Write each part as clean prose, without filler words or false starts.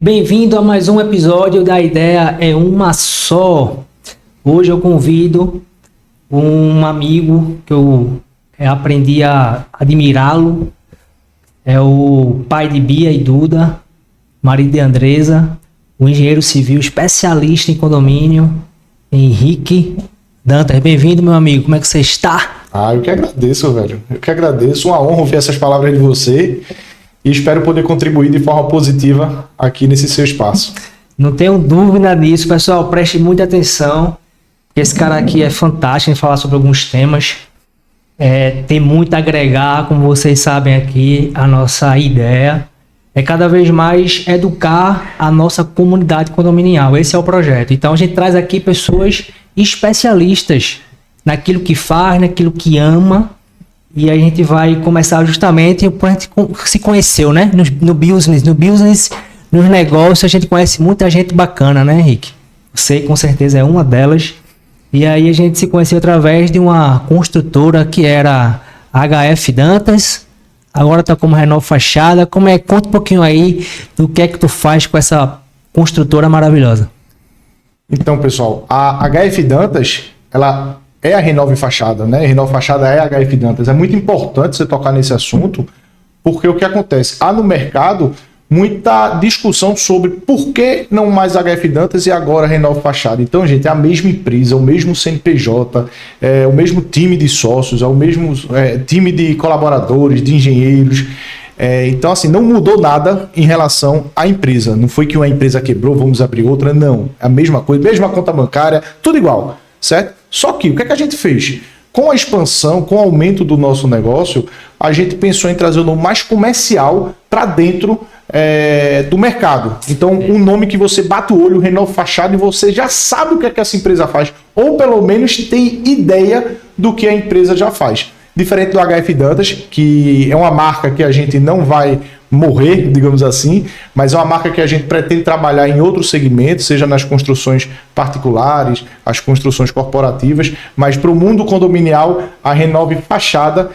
Bem-vindo a mais um episódio da Ideia é Uma Só. Hoje eu convido um amigo que eu aprendi a admirá-lo. É o pai de Bia e Duda, marido de Andresa, o engenheiro civil especialista em condomínio, Henrique Dantas. Bem-vindo, meu amigo. Como é que você está? Eu que agradeço, velho. Eu que agradeço. Uma honra ouvir essas palavras de você. E espero poder contribuir de forma positiva aqui nesse seu espaço. Não tenho dúvida disso, pessoal. Preste muita atenção. Esse cara aqui é fantástico em falar sobre alguns temas. Tem muito a agregar, como vocês sabem aqui, a nossa ideia é cada vez mais educar a nossa comunidade condominial. Esse é o projeto. Então a gente traz aqui pessoas especialistas naquilo que faz, naquilo que ama. E a gente vai começar justamente por a gente se conheceu, né? No business, nos negócios, a gente conhece muita gente bacana, né, Henrique? Você com certeza é uma delas. E aí a gente se conheceu através de uma construtora que era HF Dantas, agora tá como Renov Fachada. Conta um pouquinho aí do que é que tu faz com essa construtora maravilhosa. Então, pessoal, a HF Dantas, ela é a Renov Fachada, né? Renov Fachada é a HF Dantas. É muito importante você tocar nesse assunto, porque o que acontece? Há no mercado muita discussão sobre por que não mais HF Dantas e agora Renov Fachada. Então, gente, é a mesma empresa, o mesmo CNPJ, é o mesmo time de sócios, é o mesmo time de colaboradores, de engenheiros. Então, assim, não mudou nada em relação à empresa. Não foi que uma empresa quebrou, vamos abrir outra, não. É a mesma coisa, mesma conta bancária, tudo igual, certo? Só que, o que é que a gente fez? Com a expansão, com o aumento do nosso negócio, a gente pensou em trazer o nome mais comercial para dentro do mercado. Então, um nome que você bate o olho, Renov Fachada, e você já sabe o que é que essa empresa faz, ou pelo menos tem ideia do que a empresa já faz. Diferente do HF Dantas, que é uma marca que a gente não vai morrer, digamos assim, mas é uma marca que a gente pretende trabalhar em outros segmentos, seja nas construções particulares, as construções corporativas, mas para o mundo condominial, a Renov Fachada,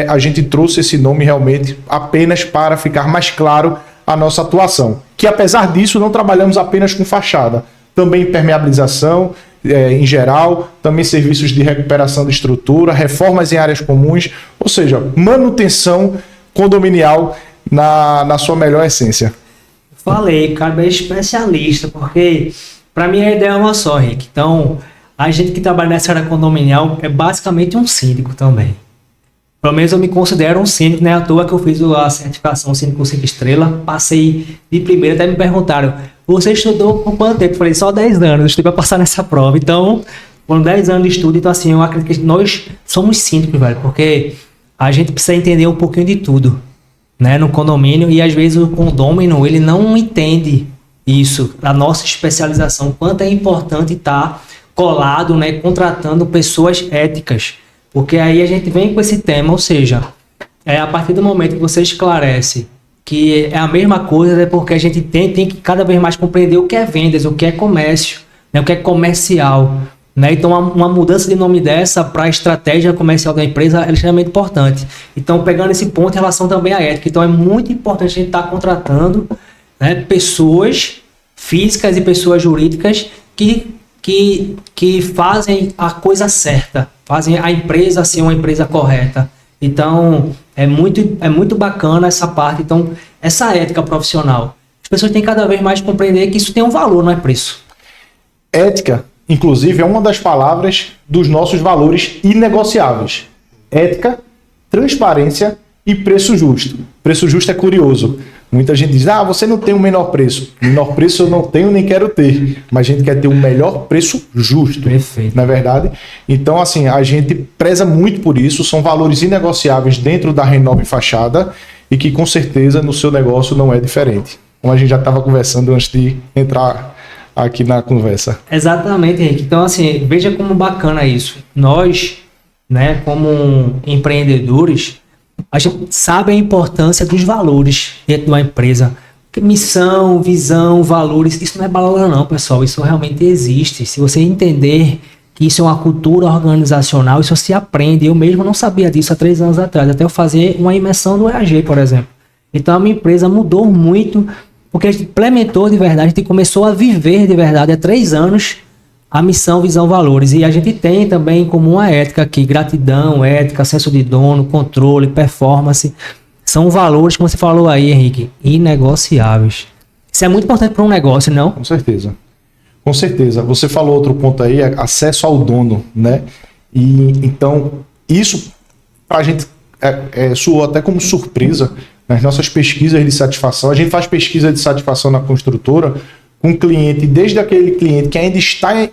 a gente trouxe esse nome realmente apenas para ficar mais claro a nossa atuação. Que apesar disso, não trabalhamos apenas com fachada, também impermeabilização, em geral, também serviços de recuperação de estrutura, reformas em áreas comuns, ou seja, manutenção condominial na sua melhor essência. Falei, cara, é especialista, porque para mim a ideia é uma só, Henrique. Então, a gente que trabalha nessa área condominial é basicamente um síndico também. Pelo menos eu me considero um síndico, não é à toa que eu fiz a certificação síndico 5 estrelas, passei de primeira, até me perguntaram, você estudou por quanto tempo? Eu falei, só 10 anos, eu estudei para passar nessa prova. Então, foram 10 anos de estudo, então assim, eu acredito que nós somos síndicos, velho, porque a gente precisa entender um pouquinho de tudo, né, no condomínio, e às vezes o condômino, ele não entende isso, a nossa especialização, quanto é importante estar colado, né, contratando pessoas éticas, porque aí a gente vem com esse tema, ou seja, a partir do momento que você esclarece que é a mesma coisa, né, porque a gente tem que cada vez mais compreender o que é vendas, o que é comércio, né, o que é comercial, né? Então uma mudança de nome dessa para a estratégia comercial da empresa é extremamente importante. Então, pegando esse ponto em relação também à ética, então é muito importante a gente estar contratando, né, pessoas físicas e pessoas jurídicas que fazem a coisa certa, fazem a empresa ser uma empresa correta. Então, é muito bacana essa parte. Então, essa ética profissional, as pessoas têm cada vez mais de compreender que isso tem um valor, não é preço. Ética, inclusive, é uma das palavras dos nossos valores inegociáveis. Ética, transparência e preço justo. Preço justo é curioso. Muita gente diz, você não tem o menor preço. Menor preço eu não tenho nem quero ter. Mas a gente quer ter o melhor preço justo. Perfeito. Não é verdade? Então, assim, a gente preza muito por isso. São valores inegociáveis dentro da Renov Fachada e que, com certeza, no seu negócio não é diferente. Como a gente já estava conversando antes de entrar aqui na conversa. Exatamente, Henrique. Então, assim, veja como bacana isso. Nós, né, como empreendedores, a gente sabe a importância dos valores dentro de uma empresa. Missão, visão, valores, isso não é balela não, pessoal. Isso realmente existe. Se você entender que isso é uma cultura organizacional, isso se aprende. Eu mesmo não sabia disso há 3 anos atrás, até eu fazer uma imersão do EAG, por exemplo. Então a minha empresa mudou muito Porque a gente implementou de verdade, a gente começou a viver de verdade há 3 anos a missão, visão, valores. E a gente tem também em comum a ética aqui, gratidão, ética, senso de dono, controle, performance. São valores, como você falou aí, Henrique, inegociáveis. Isso é muito importante para um negócio, não? Com certeza. Com certeza. Você falou outro ponto aí, acesso ao dono, né? E então, isso para a gente soou até como surpresa nas nossas pesquisas de satisfação. A gente faz pesquisa de satisfação na construtora com cliente, desde aquele cliente que ainda está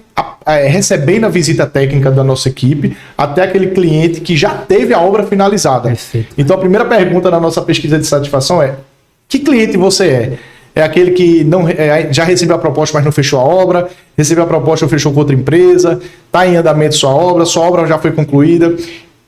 recebendo a visita técnica da nossa equipe, até aquele cliente que já teve a obra finalizada. Perfeito. Então, a primeira pergunta na nossa pesquisa de satisfação é: que cliente você é? É aquele que não, já recebeu a proposta, mas não fechou a obra, recebeu a proposta, fechou com outra empresa, está em andamento sua obra já foi concluída.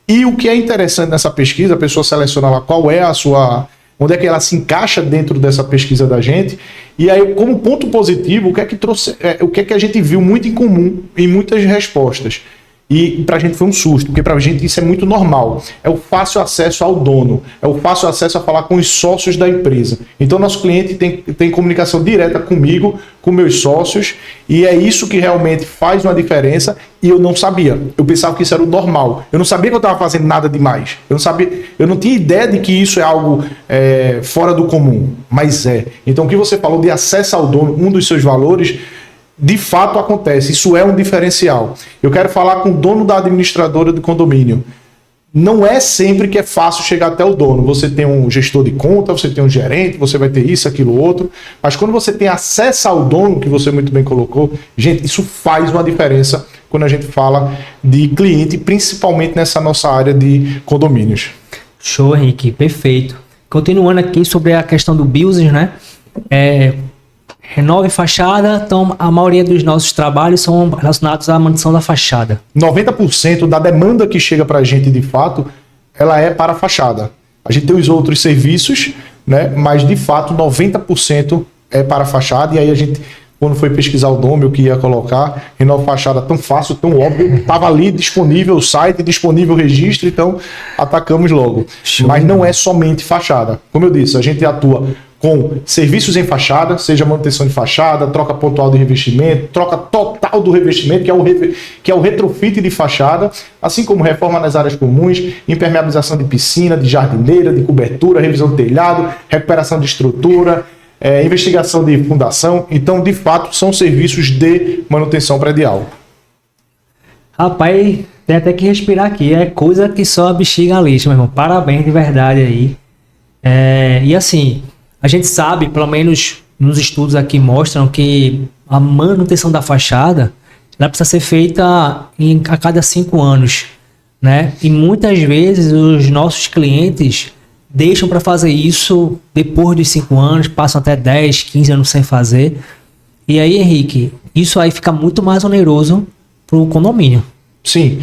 E o que é interessante nessa pesquisa, a pessoa seleciona lá qual é a sua... onde é que ela se encaixa dentro dessa pesquisa da gente. E aí, como ponto positivo, o que é que trouxe, o que é que a gente viu muito em comum em muitas respostas. E pra gente foi um susto, porque pra gente isso é muito normal. É o fácil acesso ao dono, é o fácil acesso a falar com os sócios da empresa. Então, nosso cliente tem comunicação direta comigo, com meus sócios, e é isso que realmente faz uma diferença. E eu não sabia, eu pensava que isso era o normal. Eu não sabia que eu estava fazendo nada demais. Eu não tinha ideia de que isso é algo fora do comum, mas é. Então, o que você falou de acesso ao dono, um dos seus valores, de fato acontece, isso é um diferencial. Eu quero falar com o dono da administradora do condomínio. Não é sempre que é fácil chegar até o dono. Você tem um gestor de conta, você tem um gerente, você vai ter isso, aquilo, outro. Mas quando você tem acesso ao dono, que você muito bem colocou, gente, isso faz uma diferença quando a gente fala de cliente, principalmente nessa nossa área de condomínios. Show, Henrique, perfeito. Continuando aqui sobre a questão do business, né? Renove fachada, então a maioria dos nossos trabalhos são relacionados à manutenção da fachada. 90% da demanda que chega para a gente, de fato, ela é para a fachada. A gente tem os outros serviços, né? Mas de fato 90% é para a fachada. E aí a gente, quando foi pesquisar o nome, o que ia colocar, Renove Fachada, tão fácil, tão óbvio, estava ali disponível o site, disponível o registro, então atacamos logo. Show. Mas não é somente fachada. Como eu disse, a gente atua com serviços em fachada, seja manutenção de fachada, troca pontual de revestimento, troca total do revestimento, que é o retrofit de fachada, assim como reforma nas áreas comuns, impermeabilização de piscina, de jardineira, de cobertura, revisão de telhado, recuperação de estrutura, investigação de fundação. Então, de fato, são serviços de manutenção predial. Rapaz, tem até que respirar aqui, é coisa que só a bexiga lixa, meu irmão. Parabéns de verdade aí. E assim, a gente sabe, pelo menos nos estudos aqui mostram que a manutenção da fachada ela precisa ser feita a cada 5 anos, né? E muitas vezes os nossos clientes deixam para fazer isso depois dos 5 anos, passam até 10, 15 anos sem fazer. E aí, Henrique, isso aí fica muito mais oneroso para o condomínio. Sim.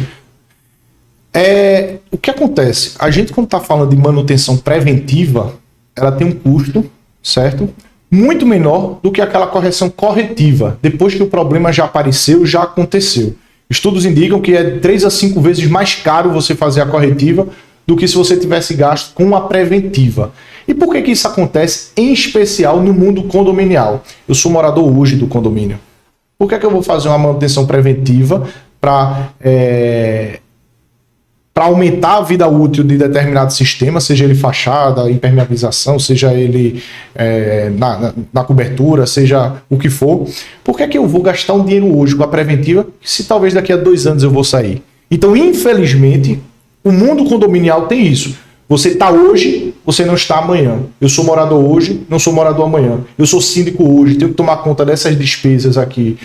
O que acontece? A gente, quando está falando de manutenção preventiva, ela tem um custo, certo? Muito menor do que aquela correção corretiva, depois que o problema já apareceu, já aconteceu. Estudos indicam que é 3 a 5 vezes mais caro você fazer a corretiva do que se você tivesse gasto com a preventiva. E por que isso acontece, em especial no mundo condominial? Eu sou morador hoje do condomínio. Por que eu vou fazer uma manutenção preventiva para aumentar a vida útil de determinado sistema, seja ele fachada, impermeabilização, seja ele na cobertura, seja o que for? Por que eu vou gastar um dinheiro hoje com a preventiva, se talvez daqui a 2 anos eu vou sair? Então, infelizmente, o mundo condominial tem isso. Você está hoje, você não está amanhã. Eu sou morador hoje, não sou morador amanhã. Eu sou síndico hoje, tenho que tomar conta dessas despesas aqui,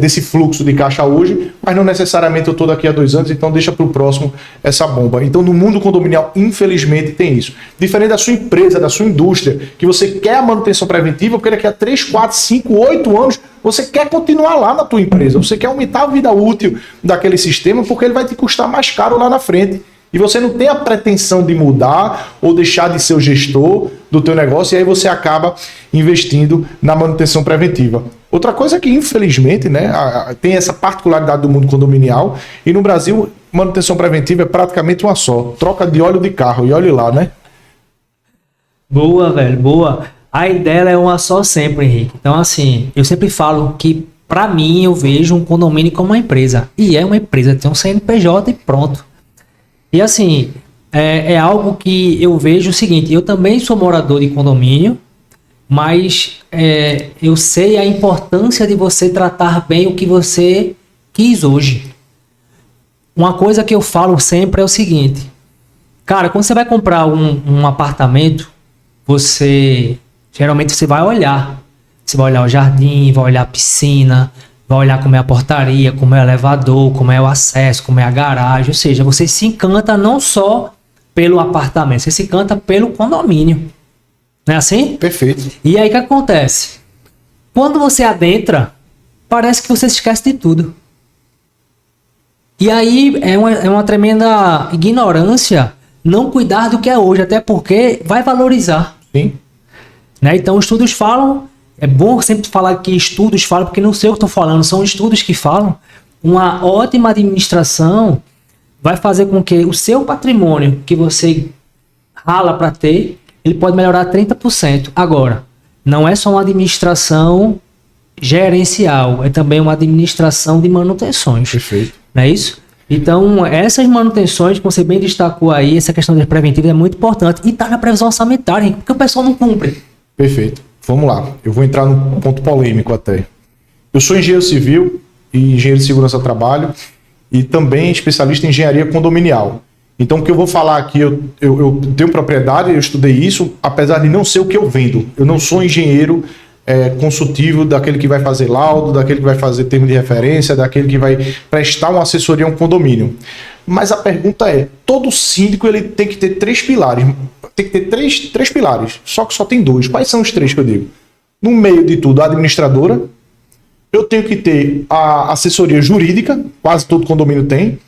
desse fluxo de caixa hoje, mas não necessariamente eu estou daqui a 2 anos, então deixa para o próximo essa bomba. Então, no mundo condominial, infelizmente, tem isso. Diferente da sua empresa, da sua indústria, que você quer a manutenção preventiva, porque daqui a 3, 4, 5, 8 anos, você quer continuar lá na tua empresa, você quer aumentar a vida útil daquele sistema, porque ele vai te custar mais caro lá na frente. E você não tem a pretensão de mudar ou deixar de ser o gestor do teu negócio, e aí você acaba investindo na manutenção preventiva. Outra coisa é que, infelizmente, né, tem essa particularidade do mundo condominial, e no Brasil, manutenção preventiva é praticamente uma só. Troca de óleo de carro, e olhe lá, né? Boa, velho, boa. A ideia é uma só sempre, Henrique. Então, assim, eu sempre falo que, para mim, eu vejo um condomínio como uma empresa. E é uma empresa, tem um CNPJ e pronto. E, assim, é algo que eu vejo o seguinte, eu também sou morador de condomínio, mas eu sei a importância de você tratar bem o que você quis hoje. Uma coisa que eu falo sempre é o seguinte, cara, quando você vai comprar um apartamento, geralmente você vai olhar. Você vai olhar o jardim, vai olhar a piscina, vai olhar como é a portaria, como é o elevador, como é o acesso, como é a garagem. Ou seja, você se encanta não só pelo apartamento, você se encanta pelo condomínio. Não é assim? Perfeito. E aí o que acontece? Quando você adentra, parece que você se esquece de tudo. E aí é uma tremenda ignorância não cuidar do que é hoje, até porque vai valorizar. Sim. Né? Então, estudos falam, é bom sempre falar que estudos falam, porque não sei o que estou falando, são estudos que falam. Uma ótima administração vai fazer com que o seu patrimônio que você rala para ter, ele pode melhorar 30%. Agora, não é só uma administração gerencial, é também uma administração de manutenções. Perfeito. Não é isso? Então, essas manutenções que você bem destacou aí, essa questão de preventiva é muito importante. E está na previsão orçamentária, porque o pessoal não cumpre. Perfeito. Vamos lá. Eu vou entrar num ponto polêmico até. Eu sou engenheiro civil e engenheiro de segurança do trabalho e também especialista em engenharia condominial. Então, o que eu vou falar aqui, eu tenho propriedade, eu estudei isso, apesar de não ser o que eu vendo. Eu não sou engenheiro consultivo daquele que vai fazer laudo, daquele que vai fazer termo de referência, daquele que vai prestar uma assessoria a um condomínio. Mas a pergunta é, todo síndico ele tem que ter 3 pilares. Tem que ter três pilares, só que só tem 2. Quais são os 3 que eu digo? No meio de tudo, a administradora. Eu tenho que ter a assessoria jurídica, quase todo condomínio tem.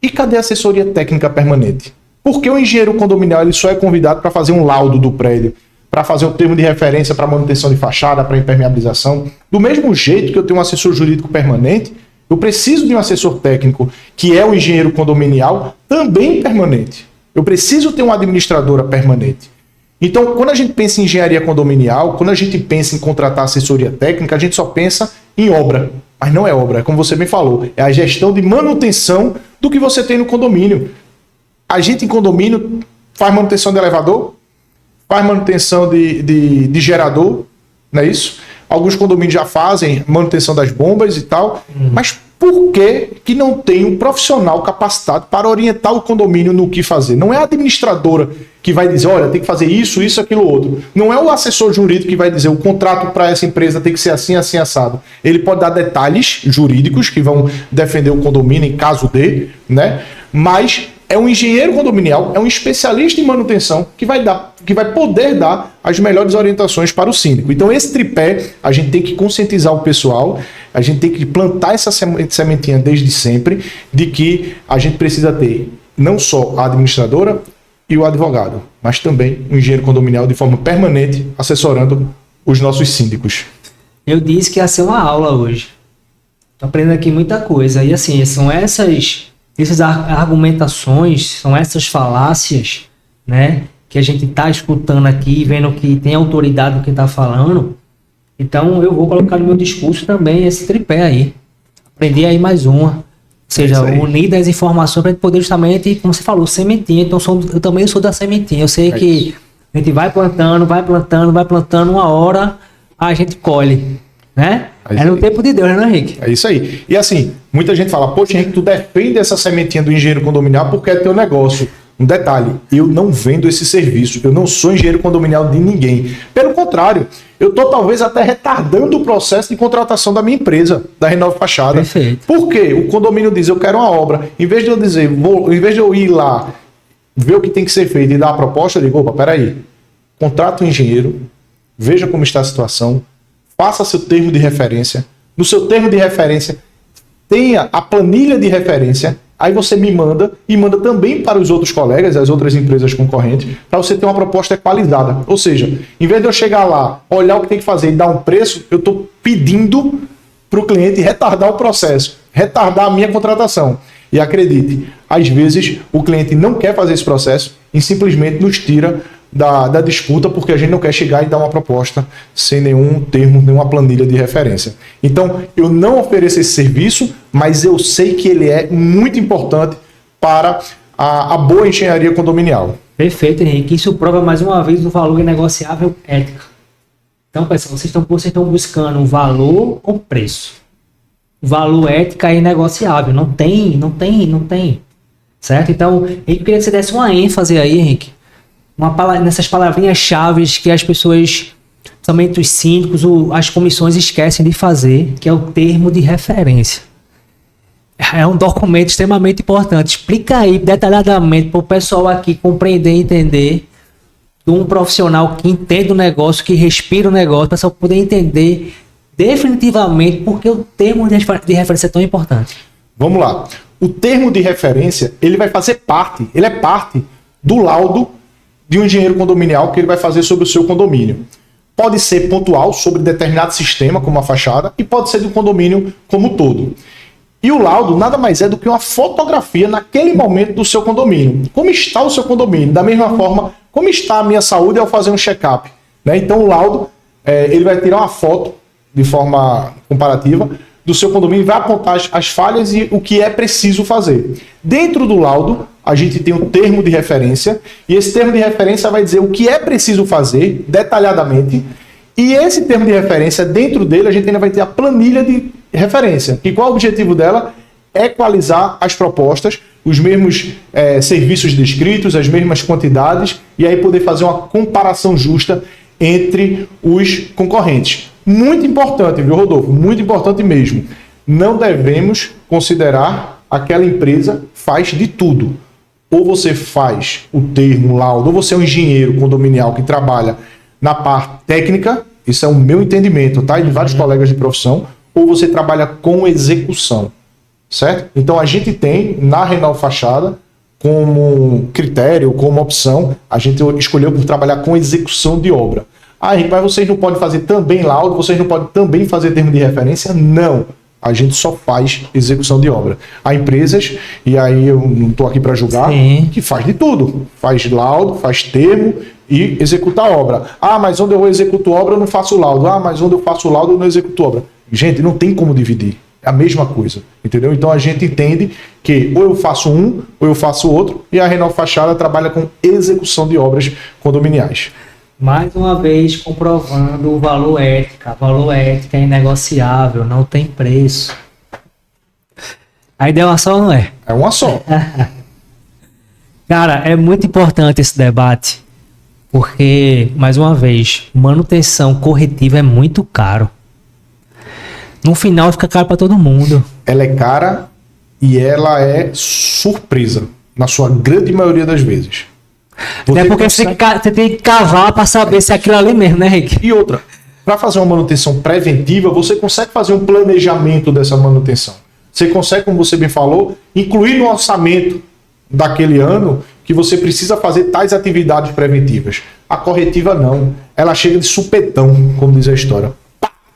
E cadê a assessoria técnica permanente? Porque o engenheiro condominial ele só é convidado para fazer um laudo do prédio, para fazer o termo de referência para manutenção de fachada, para impermeabilização. Do mesmo jeito que eu tenho um assessor jurídico permanente, eu preciso de um assessor técnico, que é o engenheiro condominial, também permanente. Eu preciso ter uma administradora permanente. Então, quando a gente pensa em engenharia condominial, quando a gente pensa em contratar assessoria técnica, a gente só pensa em obra. Mas não é obra, é como você bem falou, é a gestão de manutenção do que você tem no condomínio. A gente em condomínio faz manutenção de elevador, faz manutenção de gerador, não é isso? Alguns condomínios já fazem manutenção das bombas e tal, mas por que não tem um profissional capacitado para orientar o condomínio no que fazer? Não é a administradora que vai dizer, olha, tem que fazer isso, aquilo, outro. Não é o assessor jurídico que vai dizer, o contrato para essa empresa tem que ser assim, assim, assado. Ele pode dar detalhes jurídicos que vão defender o condomínio em caso de, né? Mas é um engenheiro condominial, é um especialista em manutenção que vai poder dar as melhores orientações para o síndico. Então, esse tripé, a gente tem que conscientizar o pessoal, a gente tem que plantar essa sementinha desde sempre, de que a gente precisa ter não só a administradora e o advogado, mas também o engenheiro condominial de forma permanente, assessorando os nossos síndicos. Eu disse que ia ser uma aula hoje. Estou aprendendo aqui muita coisa. E assim, são essas argumentações, são essas falácias, né, que a gente está escutando aqui, vendo que tem autoridade do que está falando. Então eu vou colocar no meu discurso também esse tripé aí. Aprender aí mais uma. Ou seja, unir as informações para a gente poder justamente, como você falou, sementinha. Então eu também sou da sementinha. Eu sei que a gente vai plantando, uma hora a gente colhe, né? É no tempo de Deus, né, Henrique? É isso aí. E assim, muita gente fala, poxa, Henrique, tu defende essa sementinha do engenheiro condominial porque é teu negócio. Um detalhe, eu não vendo esse serviço, eu não sou engenheiro condominial de ninguém. Pelo contrário, eu estou talvez até retardando o processo de contratação da minha empresa, da Renove Fachada. Perfeito. Por quê? O condomínio diz, eu quero uma obra. Em vez de eu dizer, em vez de eu ir lá, ver o que tem que ser feito e dar a proposta, eu digo, opa, peraí, contrata um engenheiro, veja como está a situação, faça seu termo de referência. No seu termo de referência, tenha a planilha de referência. Aí você me manda e manda também para os outros colegas, as outras empresas concorrentes, para você ter uma proposta equalizada. Ou seja, em vez de eu chegar lá, olhar o que tem que fazer e dar um preço, eu estou pedindo para o cliente retardar o processo, retardar a minha contratação. E acredite, às vezes o cliente não quer fazer esse processo e simplesmente nos tira da disputa, porque a gente não quer chegar e dar uma proposta sem nenhum termo, nenhuma planilha de referência. Então, eu não ofereço esse serviço, mas eu sei que ele é muito importante para a boa engenharia condominial. Perfeito, Henrique. Isso prova mais uma vez o valor inegociável ética. Então, pessoal, vocês estão buscando o valor ou preço. O valor ética é inegociável. Não tem. Certo? Então, eu queria que você desse uma ênfase aí, Henrique, nessas palavrinhas-chave que as pessoas, principalmente os síndicos, as comissões esquecem de fazer, que é o termo de referência. É um documento extremamente importante. Explica aí detalhadamente para o pessoal aqui compreender e entender, de um profissional que entende o negócio, que respira o negócio, para o pessoal poder entender definitivamente porque o termo de referência é tão importante. Vamos lá. O termo de referência, ele vai fazer parte, ele é parte do laudo de um engenheiro condominial que ele vai fazer sobre o seu condomínio. Pode ser pontual sobre determinado sistema, como a fachada, e pode ser do condomínio como um todo. E o laudo nada mais é do que uma fotografia naquele momento do seu condomínio. Como está o seu condomínio? Da mesma forma, como está a minha saúde ao fazer um check-up, né? Então o laudo, ele vai tirar uma foto de forma comparativa do seu condomínio, vai apontar as falhas e o que é preciso fazer. Dentro do laudo, a gente tem um termo de referência, e esse termo de referência vai dizer o que é preciso fazer detalhadamente, e esse termo de referência, dentro dele, a gente ainda vai ter a planilha de referência, que qual é o objetivo dela? Equalizar as propostas, os mesmos serviços descritos, as mesmas quantidades, e aí poder fazer uma comparação justa entre os concorrentes. Muito importante, viu, Rodolfo? Muito importante mesmo. Não devemos considerar aquela empresa faz de tudo. Ou você faz o termo laudo, ou você é um engenheiro condominial que trabalha na parte técnica, isso é o meu entendimento, tá? E de vários colegas de profissão, ou você trabalha com execução, certo? Então a gente tem na Renal Fachada, como critério, como opção, a gente escolheu por trabalhar com execução de obra. Ah, Henrique, mas vocês não podem fazer também laudo, vocês não podem também fazer termo de referência? Não. A gente só faz execução de obra. Há empresas, e aí eu não estou aqui para julgar, sim, que faz de tudo. Faz laudo, faz termo e executa a obra. Ah, mas onde eu executo obra eu não faço laudo. Ah, mas onde eu faço laudo eu não executo obra. Gente, não tem como dividir. É a mesma coisa, entendeu? Então a gente entende que ou eu faço um ou eu faço outro, e a Renal Fachada trabalha com execução de obras condominiais. Mais uma vez comprovando o valor ética. O valor ética é inegociável, não tem preço. A ideia é uma só ou não é? É uma só. Cara, é muito importante esse debate, porque, mais uma vez, manutenção corretiva é muito caro. No final fica caro para todo mundo. Ela é cara e ela é surpresa, na sua grande maioria das vezes. É porque você tem que cavar para saber se é aquilo ali mesmo, né, Henrique? E outra, para fazer uma manutenção preventiva, você consegue fazer um planejamento dessa manutenção. Você consegue, como você bem falou, incluir no orçamento daquele ano que você precisa fazer tais atividades preventivas. A corretiva não. Ela chega de supetão, como diz a história.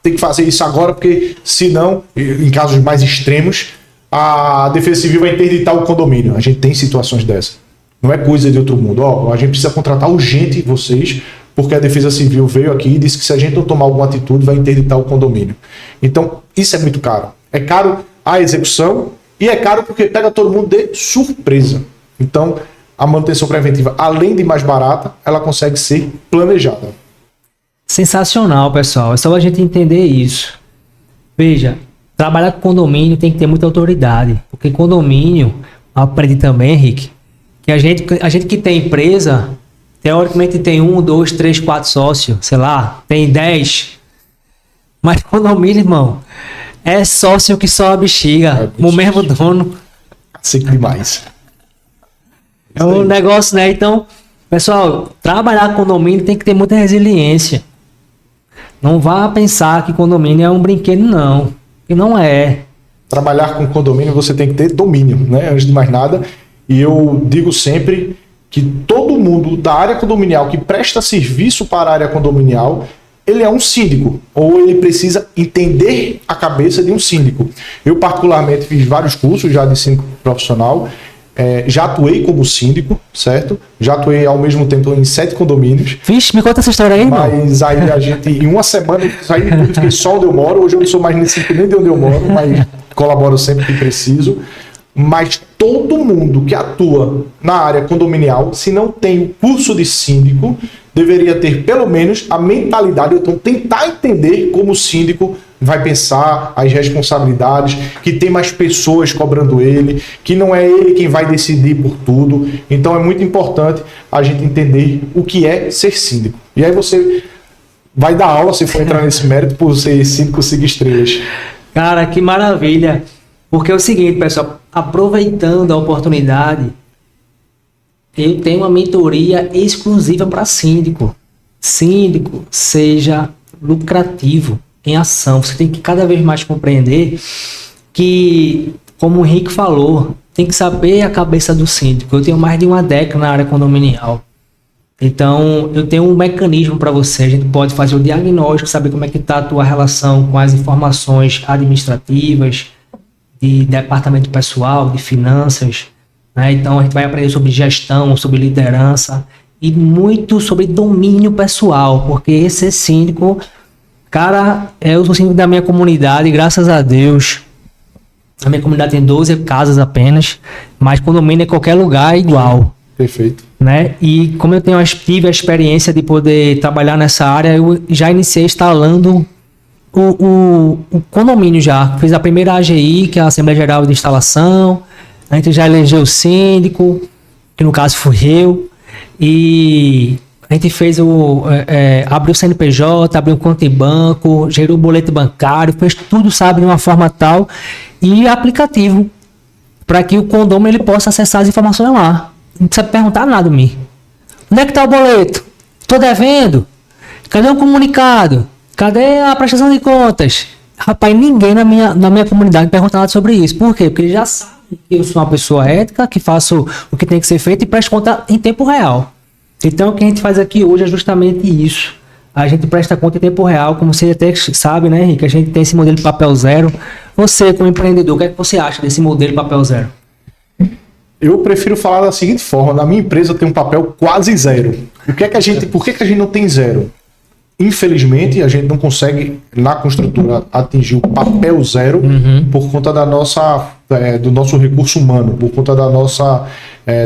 Tem que fazer isso agora, porque senão, em casos mais extremos, a Defesa Civil vai interditar o condomínio. A gente tem situações dessas. Não é coisa de outro mundo. Ó, a gente precisa contratar urgente vocês, porque a Defesa Civil veio aqui e disse que se a gente não tomar alguma atitude, vai interditar o condomínio. Então, isso é muito caro. É caro a execução e é caro porque pega todo mundo de surpresa. Então, a manutenção preventiva, além de mais barata, ela consegue ser planejada. Sensacional, pessoal. É só a gente entender isso. Veja, trabalhar com condomínio tem que ter muita autoridade, porque condomínio, aprendi também, Henrique, que a gente que tem empresa, teoricamente tem 1, 2, 3, 4 sócios, sei lá, tem 10. Mas condomínio, irmão, é sócio que só a bexiga, o mesmo dono. Sei que demais. É um negócio, né? Então, pessoal, trabalhar com condomínio tem que ter muita resiliência. Não vá pensar que condomínio é um brinquedo, não. Que não é. Trabalhar com condomínio você tem que ter domínio, né? Antes de mais nada. E eu digo sempre que todo mundo da área condominial que presta serviço para a área condominial, ele é um síndico, ou ele precisa entender a cabeça de um síndico. Eu particularmente fiz vários cursos já de síndico profissional, Já atuei como síndico, certo? Já atuei ao mesmo tempo em 7 condomínios. Vixe, me conta essa história aí, irmão. Mas aí a gente, em uma semana, eu saí de tudo, fiquei só onde eu moro. Hoje eu não sou mais nem de onde eu moro, mas colaboro sempre que preciso. Mas todo mundo que atua na área condominial, se não tem o curso de síndico, deveria ter pelo menos a mentalidade, ou então tentar entender como o síndico vai pensar as responsabilidades, que tem mais pessoas cobrando ele, que não é ele quem vai decidir por tudo. Então é muito importante a gente entender o que é ser síndico. E aí você vai dar aula, se for entrar nesse mérito, por ser síndico 5 estrelas. Cara, que maravilha. Porque é o seguinte, pessoal, aproveitando a oportunidade, eu tenho uma mentoria exclusiva para síndico. Síndico, seja lucrativo em ação. Você tem que cada vez mais compreender que, como o Henrique falou, tem que saber a cabeça do síndico. Eu tenho mais de uma década na área condominial. Então, eu tenho um mecanismo para você. A gente pode fazer o diagnóstico, saber como é que está a tua relação com as informações administrativas, de departamento pessoal, de finanças, né? Então, a gente vai aprender sobre gestão, sobre liderança e muito sobre domínio pessoal, porque esse síndico... Cara, eu sou síndico da minha comunidade, graças a Deus. A minha comunidade tem 12 casas apenas, mas condomínio em qualquer lugar é igual. Perfeito. Né? E como eu tive a experiência de poder trabalhar nessa área, eu já iniciei instalando o condomínio já. Fiz a primeira AGI, que é a Assembleia Geral de Instalação. A gente já elegeu o síndico, que no caso fui eu. E... a gente fez abriu o CNPJ, abriu conta em banco, gerou boleto bancário, fez tudo, sabe, de uma forma tal, e aplicativo, para que o condomínio ele possa acessar as informações lá. Não precisa perguntar nada a mim. Onde é que está o boleto? Estou devendo? Cadê o comunicado? Cadê a prestação de contas? Rapaz, ninguém na minha comunidade pergunta nada sobre isso. Por quê? Porque eles já sabem que eu sou uma pessoa ética, que faço o que tem que ser feito e presto conta em tempo real. Então, o que a gente faz aqui hoje é justamente isso. A gente presta conta em tempo real, como você até sabe, né, Henrique? A gente tem esse modelo de papel zero. Você, como empreendedor, o que é que você acha desse modelo de papel zero? Eu prefiro falar da seguinte forma: na minha empresa eu tenho um papel quase zero. Por que a gente não tem zero? Infelizmente, a gente não consegue, na construtora, atingir o papel zero por conta da do nosso recurso humano, por conta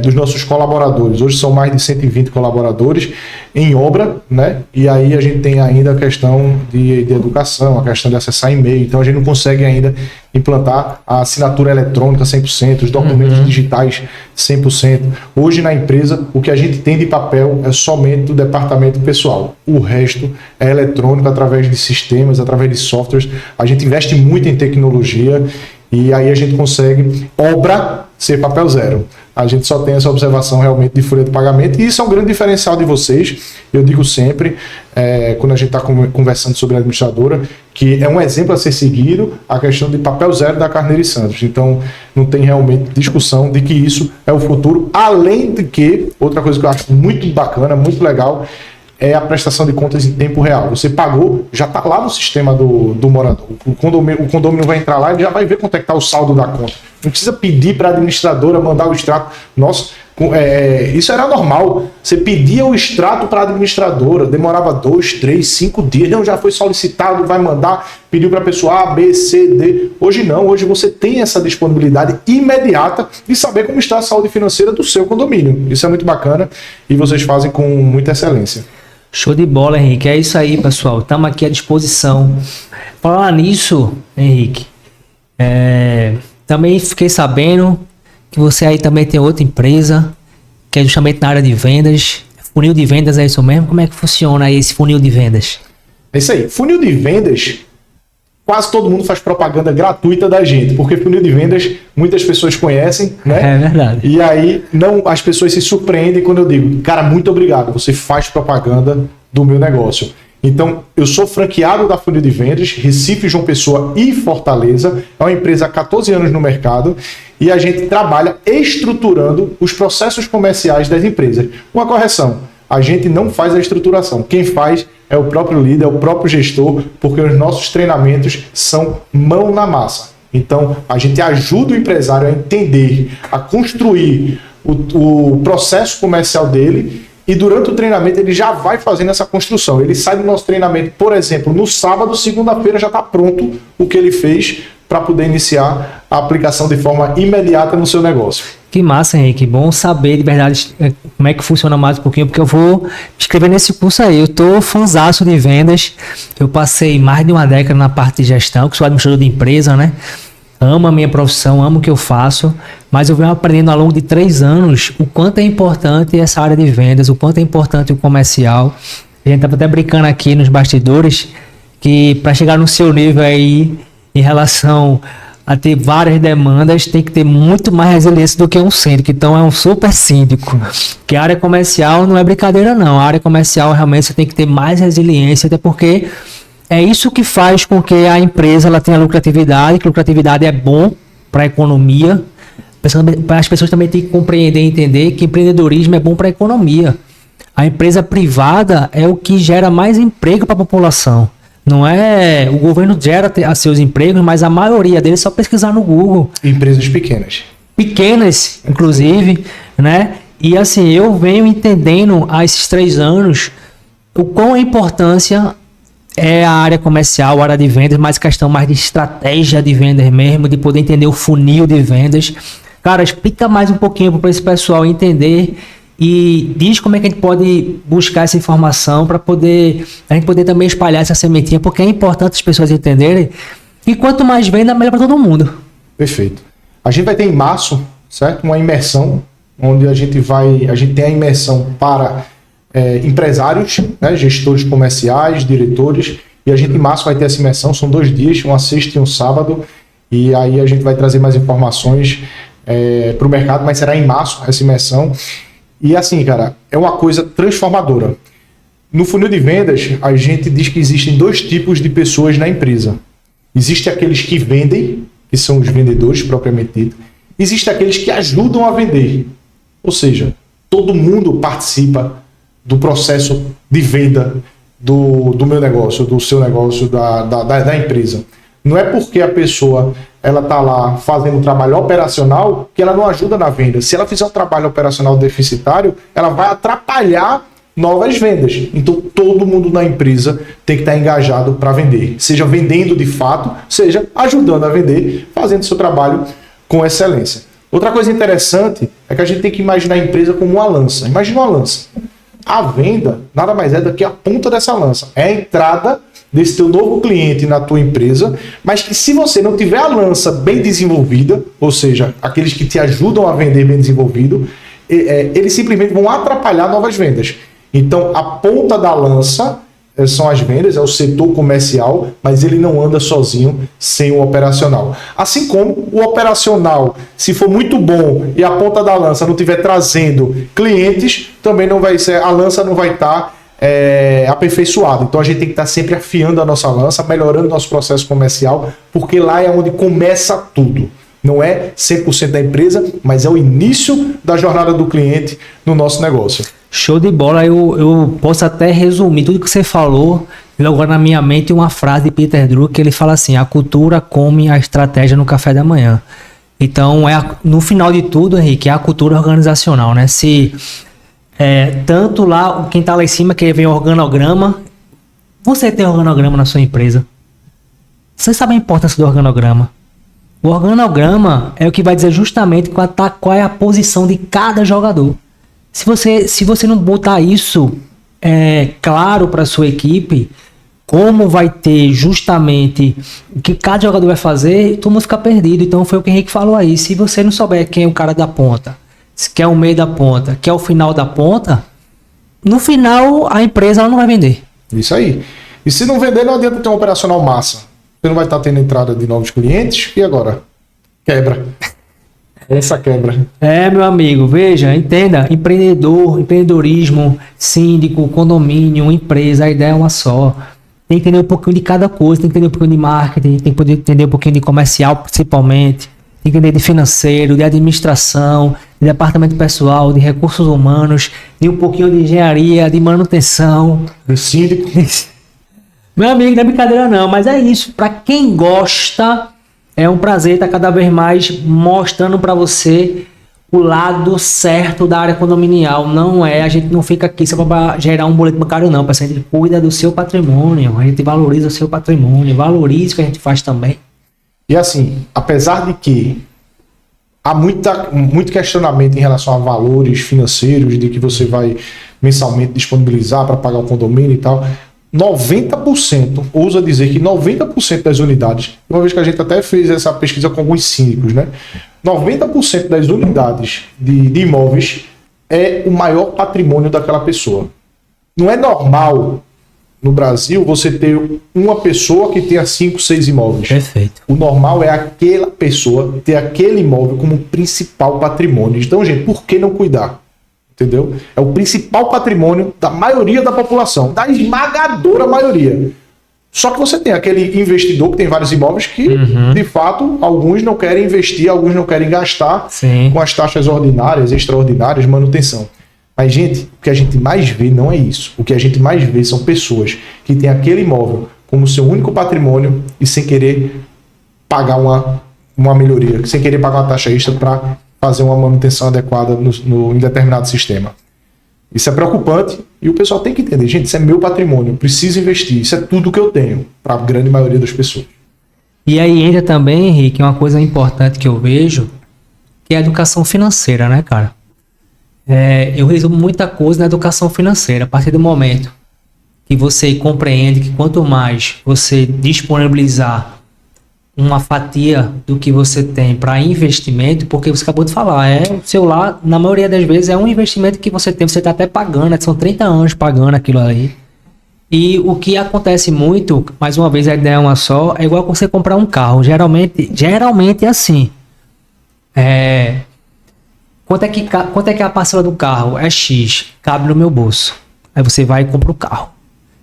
dos nossos colaboradores. Hoje são mais de 120 colaboradores em obra, né? E aí a gente tem ainda a questão de educação, a questão de acessar e-mail. Então a gente não consegue ainda implantar a assinatura eletrônica 100%, os documentos digitais 100%. Hoje na empresa, o que a gente tem de papel é somente do departamento pessoal. O resto é eletrônico, através de sistemas, através de softwares. A gente investe muito em tecnologia e aí a gente consegue obra ser papel zero. A gente só tem essa observação realmente de folha de pagamento, e isso é um grande diferencial de vocês. Eu digo sempre, quando a gente está conversando sobre a administradora, que é um exemplo a ser seguido a questão de papel zero da Carneiro e Santos. Então, não tem realmente discussão de que isso é o futuro, além de que, outra coisa que eu acho muito bacana, muito legal, é a prestação de contas em tempo real. Você pagou, já está lá no sistema do morador. O condomínio vai entrar lá e já vai ver quanto é que está o saldo da conta. Não precisa pedir para a administradora mandar o extrato. Nossa, isso era normal. Você pedia o extrato para a administradora, demorava 2, 3, 5 dias. Não, já foi solicitado, vai mandar, pediu para a pessoa A, B, C, D. Hoje não, hoje você tem essa disponibilidade imediata de saber como está a saúde financeira do seu condomínio. Isso é muito bacana e vocês fazem com muita excelência. Show de bola, Henrique. É isso aí, pessoal. Estamos aqui à disposição. Falar nisso, Henrique, também fiquei sabendo que você aí também tem outra empresa, que é justamente na área de vendas. Funil de vendas, é isso mesmo? Como é que funciona aí esse funil de vendas? É isso aí. Funil de vendas, quase todo mundo faz propaganda gratuita da gente, porque funil de vendas muitas pessoas conhecem, né? É verdade. E aí as pessoas se surpreendem quando eu digo, cara, muito obrigado, você faz propaganda do meu negócio. Então, eu sou franqueado da Funil de Vendas, Recife, João Pessoa e Fortaleza. É uma empresa há 14 anos no mercado e a gente trabalha estruturando os processos comerciais das empresas. Uma correção, a gente não faz a estruturação. Quem faz é o próprio líder, é o próprio gestor, porque os nossos treinamentos são mão na massa. Então, a gente ajuda o empresário a entender, a construir o processo comercial dele, e durante o treinamento ele já vai fazendo essa construção. Ele sai do nosso treinamento, por exemplo, no sábado, segunda-feira já está pronto o que ele fez para poder iniciar a aplicação de forma imediata no seu negócio. Que massa, Henrique. Bom saber de verdade como é que funciona mais um pouquinho, porque eu vou me inscrever nesse curso aí. Eu tô fãzaço de vendas. Eu passei mais de uma década na parte de gestão, que sou administrador de empresa, né? Amo a minha profissão, amo o que eu faço, mas eu venho aprendendo ao longo de 3 anos o quanto é importante essa área de vendas, o quanto é importante o comercial. A gente estava até brincando aqui nos bastidores que para chegar no seu nível aí em relação a ter várias demandas, tem que ter muito mais resiliência do que um síndico. Então é um super síndico. Que a área comercial não é brincadeira não. A área comercial realmente você tem que ter mais resiliência, até porque é isso que faz com que a empresa ela tenha lucratividade, que lucratividade é bom para a economia. As pessoas também têm que compreender e entender que empreendedorismo é bom para a economia. A empresa privada é o que gera mais emprego para a população. Não é... O governo gera seus empregos, mas a maioria deles é só pesquisar no Google. Empresas pequenas. Pequenas, inclusive, né? E assim, eu venho entendendo há esses 3 anos o quão a importância é a área comercial, a área de vendas, mais questão mais de estratégia de vendas mesmo, de poder entender o funil de vendas. Cara, explica mais um pouquinho para esse pessoal entender e diz como é que a gente pode buscar essa informação para a gente poder também espalhar essa sementinha, porque é importante as pessoas entenderem que quanto mais venda, melhor para todo mundo. Perfeito. A gente vai ter em março, certo? Uma imersão, onde a gente tem a imersão para empresários, né, gestores comerciais, diretores, e a gente em março vai ter essa imersão, são 2 dias, uma sexta e um sábado, e aí a gente vai trazer mais informações para o mercado, mas será em março essa imersão. E assim, cara, é uma coisa transformadora. No funil de vendas, a gente diz que existem 2 tipos de pessoas na empresa. Existem aqueles que vendem, que são os vendedores propriamente dito. Existem aqueles que ajudam a vender. Ou seja, todo mundo participa do processo de venda do meu negócio, do seu negócio, da empresa. Não é porque a pessoa ela está lá fazendo um trabalho operacional que ela não ajuda na venda. Se ela fizer um trabalho operacional deficitário, ela vai atrapalhar novas vendas. Então, todo mundo na empresa tem que estar engajado para vender. Seja vendendo de fato, seja ajudando a vender, fazendo seu trabalho com excelência. Outra coisa interessante é que a gente tem que imaginar a empresa como uma lança. Imagina uma lança. A venda nada mais é do que a ponta dessa lança. É a entrada desse teu novo cliente na tua empresa, mas que se você não tiver a lança bem desenvolvida, ou seja, aqueles que te ajudam a vender bem desenvolvido, eles simplesmente vão atrapalhar novas vendas. Então, a ponta da lança são as vendas, é o setor comercial, mas ele não anda sozinho sem o operacional. Assim como o operacional, se for muito bom e a ponta da lança não estiver trazendo clientes, também não vai ser, a lança não vai estar aperfeiçoada. Então a gente tem que estar sempre afiando a nossa lança, melhorando o nosso processo comercial, porque lá é onde começa tudo. Não é 100% da empresa, mas é o início da jornada do cliente no nosso negócio. Show de bola. Eu posso até resumir tudo que você falou. Agora na minha mente uma frase de Peter Drucker, que ele fala assim: a cultura come a estratégia no café da manhã. Então, no final de tudo, Henrique, é a cultura organizacional, né? Se tanto lá, quem está lá em cima, que vem o organograma, você tem organograma na sua empresa. Você sabe a importância do organograma. O organograma é o que vai dizer justamente qual é a posição de cada jogador. Se você não botar isso claro para a sua equipe, como vai ter justamente o que cada jogador vai fazer, todo mundo fica perdido. Então foi o que o Henrique falou aí. Se você não souber quem é o cara da ponta, se quer o meio da ponta, quer o final da ponta, no final a empresa ela não vai vender. Isso aí. E se não vender, não adianta ter um operacional massa. Você não vai estar tendo entrada de novos clientes e agora? Quebra. Essa quebra. Meu amigo, veja, entenda, empreendedorismo, síndico, condomínio, empresa, a ideia é uma só. Tem que entender um pouquinho de cada coisa, tem que entender um pouquinho de marketing, tem que poder entender um pouquinho de comercial, principalmente, tem que entender de financeiro, de administração, de departamento pessoal, de recursos humanos, de um pouquinho de engenharia, de manutenção. Do síndico. Meu amigo, não é brincadeira não, mas é isso. Para quem gosta, é um prazer estar cada vez mais mostrando para você o lado certo da área condominial. Não é, a gente não fica aqui só para gerar um boleto bancário, não. A gente cuida do seu patrimônio, a gente valoriza o seu patrimônio, valoriza o que a gente faz também. E assim, apesar de que há muito questionamento em relação a valores financeiros, de que você vai mensalmente disponibilizar para pagar o condomínio e tal, 90%, ousa dizer que 90% das unidades, uma vez que a gente até fez essa pesquisa com alguns síndicos, né? 90% das unidades de imóveis é o maior patrimônio daquela pessoa. Não é normal no Brasil você ter uma pessoa que tenha 5, 6 imóveis. Perfeito. O normal é aquela pessoa ter aquele imóvel como principal patrimônio. Então, gente, por que não cuidar? Entendeu? É o principal patrimônio da maioria da população, da esmagadora maioria. Só que você tem aquele investidor que tem vários imóveis que, de fato, alguns não querem investir, alguns não querem gastar com as taxas ordinárias, extraordinárias, manutenção. Mas, gente, o que a gente mais vê não é isso. O que a gente mais vê são pessoas que têm aquele imóvel como seu único patrimônio e sem querer pagar uma melhoria, sem querer pagar uma taxa extra para fazer uma manutenção adequada em determinado sistema. Isso é preocupante e o pessoal tem que entender. Gente, isso é meu patrimônio, eu preciso investir. Isso é tudo que eu tenho, para a grande maioria das pessoas. E aí entra também, Henrique, uma coisa importante que eu vejo, que é a educação financeira, né, cara? Eu resumo muita coisa na educação financeira. A partir do momento que você compreende que quanto mais você disponibilizar uma fatia do que você tem para investimento, porque você acabou de falar, o celular, na maioria das vezes, é um investimento que você tem, você está até pagando, são 30 anos pagando aquilo ali. E o que acontece muito, mais uma vez a ideia é uma só, é igual você comprar um carro, geralmente é assim. Quanto é que a parcela do carro? É X, cabe no meu bolso. Aí você vai e compra o carro.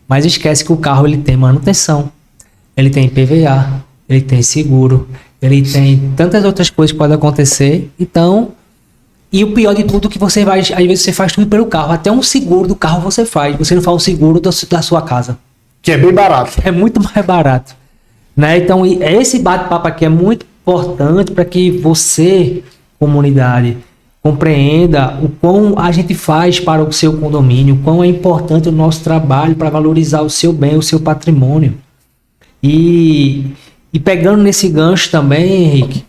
Mas esquece que o carro ele tem manutenção, ele tem IPVA, ele tem seguro, ele tem tantas outras coisas que podem acontecer. Então, e o pior de tudo é que você vai, às vezes você faz tudo pelo carro, até um seguro do carro você faz, você não faz o seguro da sua casa. Que é bem barato. É muito mais barato. Né? Então, esse bate-papo aqui é muito importante para que você, comunidade, compreenda o quão a gente faz para o seu condomínio, o quão é importante o nosso trabalho para valorizar o seu bem, o seu patrimônio. E pegando nesse gancho também, Henrique,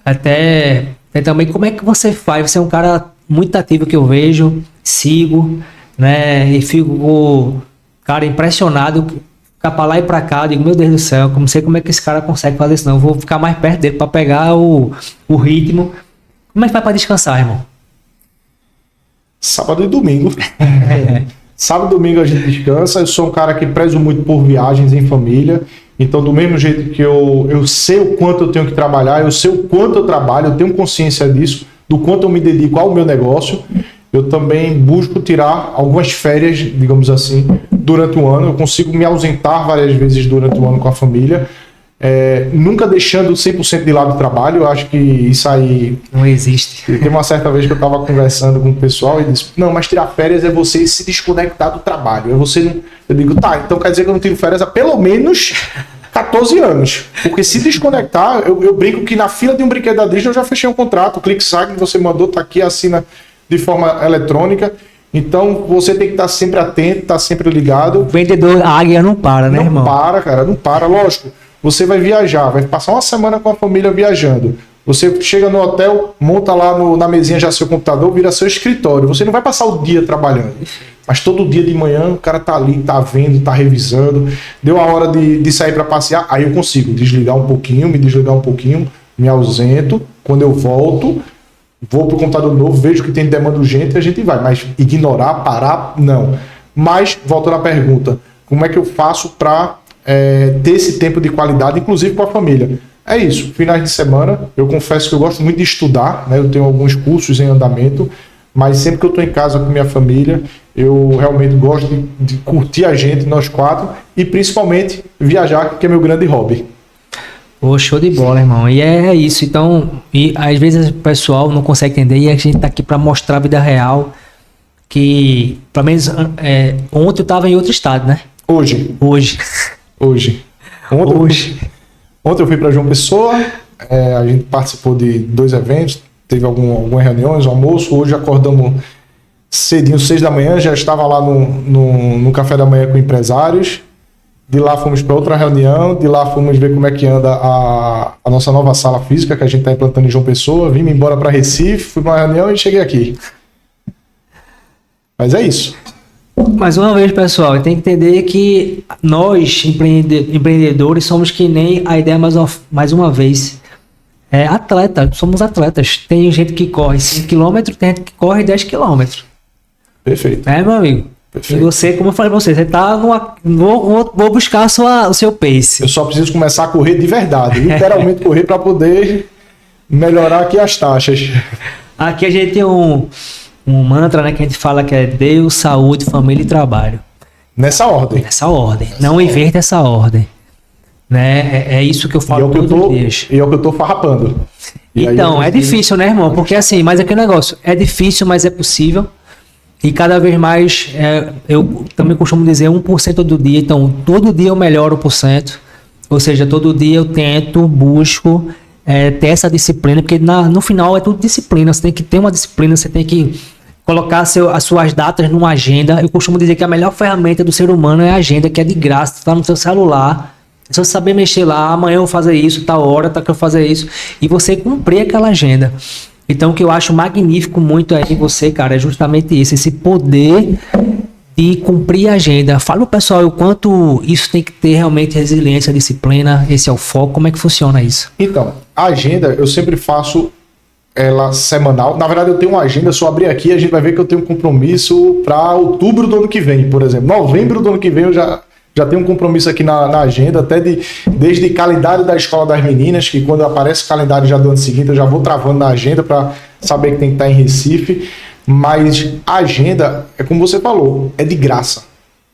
até também como é que você faz? Você é um cara muito ativo que eu vejo, sigo, né? E fico, cara, impressionado, ficar pra lá e pra cá, digo, meu Deus do céu, não sei como é que esse cara consegue fazer isso não, eu vou ficar mais perto dele para pegar o ritmo. Como é que vai para descansar, irmão? Sábado e domingo. Sábado e domingo a gente descansa. Eu sou um cara que prezo muito por viagens em família. Então, do mesmo jeito que eu sei o quanto eu tenho que trabalhar, eu sei o quanto eu trabalho, eu tenho consciência disso, do quanto eu me dedico ao meu negócio, eu também busco tirar algumas férias, digamos assim, durante o ano. Eu consigo me ausentar várias vezes durante o ano com a família, nunca deixando 100% de lado o trabalho. Eu acho que isso aí não existe. Tem uma certa vez que eu estava conversando com o pessoal e disse, não, mas tirar férias é você se desconectar do trabalho. Eu digo, tá, então quer dizer que eu não tiro férias há pelo menos 14 anos. Porque se desconectar, eu brinco que na fila de um brinquedo da Disney eu já fechei um contrato. O ClickSign que você mandou, tá aqui, assina de forma eletrônica. Então você tem que estar sempre atento, estar sempre ligado. O vendedor, a águia não para, né, irmão? Não para, cara, não para. Lógico, você vai viajar, vai passar uma semana com a família viajando. Você chega no hotel, monta lá na mesinha já seu computador, vira seu escritório. Você não vai passar o dia trabalhando. Mas todo dia de manhã o cara tá ali, tá vendo, tá revisando. Deu a hora de sair para passear, aí eu consigo desligar um pouquinho, me ausento. Quando eu volto, vou pro computador novo, vejo que tem demanda urgente e a gente vai. Mas ignorar, parar, não. Mas, voltando à pergunta, como é que eu faço para ter esse tempo de qualidade, inclusive com a família? É isso, finais de semana, eu confesso que eu gosto muito de estudar, né? Eu tenho alguns cursos em andamento, mas sempre que eu estou em casa com minha família, eu realmente gosto de curtir a gente, nós quatro, e principalmente viajar, que é meu grande hobby. Pô, show de bola, irmão. E é isso. Então, e às vezes o pessoal não consegue entender e a gente tá aqui para mostrar a vida real, que, pelo menos, ontem eu tava em outro estado, né? Hoje. Ontem eu fui para João Pessoa, a gente participou de 2 eventos, teve algumas reuniões, almoço. Hoje acordamos cedinho, 6 da manhã, já estava lá no café da manhã com empresários. De lá fomos para outra reunião, de lá fomos ver como é que anda a nossa nova sala física que a gente está implantando em João Pessoa. Vim embora para Recife, fui para uma reunião e cheguei aqui. Mas é isso. Mais uma vez, pessoal, tem que entender que nós, empreendedores, somos que nem a ideia mais uma vez. Atleta, somos atletas. Tem gente que corre 5 km, tem gente que corre 10 km. Perfeito. Meu amigo. Perfeito. E você, como eu falei pra você tá vou buscar o seu pace. Eu só preciso começar a correr de verdade, literalmente correr para poder melhorar aqui as taxas. Aqui a gente tem um mantra, né, que a gente fala que é Deus, saúde, família e trabalho. Nessa ordem. Não inverta essa ordem. Né? É isso que eu falo todos os dias. E é o que eu tô farrapando. Então, é difícil, né, irmão? Porque assim, mas aquele negócio, é difícil, mas é possível. E cada vez mais, eu também costumo dizer 1% todo dia. Então, todo dia eu melhoro 1%. Ou seja, todo dia eu tento, busco ter essa disciplina. Porque no final é tudo disciplina. Você tem que ter uma disciplina, você tem que colocar as suas datas numa agenda. Eu costumo dizer que a melhor ferramenta do ser humano é a agenda, que é de graça. Está no seu celular. É só saber mexer lá. Amanhã eu vou fazer isso, tal hora, que eu vou fazer isso. E você cumprir aquela agenda. Então, o que eu acho magnífico muito aí em você, cara, é justamente isso, esse poder de cumprir a agenda. Fala pro pessoal o quanto isso tem que ter realmente resiliência, disciplina, esse é o foco, como é que funciona isso? Então, a agenda eu sempre faço ela semanal. Na verdade, eu tenho uma agenda, se eu abrir aqui, a gente vai ver que eu tenho um compromisso para outubro do ano que vem, por exemplo. Novembro do ano que vem eu já tenho um compromisso aqui na agenda, até desde calendário da escola das meninas, que quando aparece o calendário já do ano seguinte, eu já vou travando na agenda para saber que tem que estar em Recife. Mas a agenda, é como você falou, é de graça.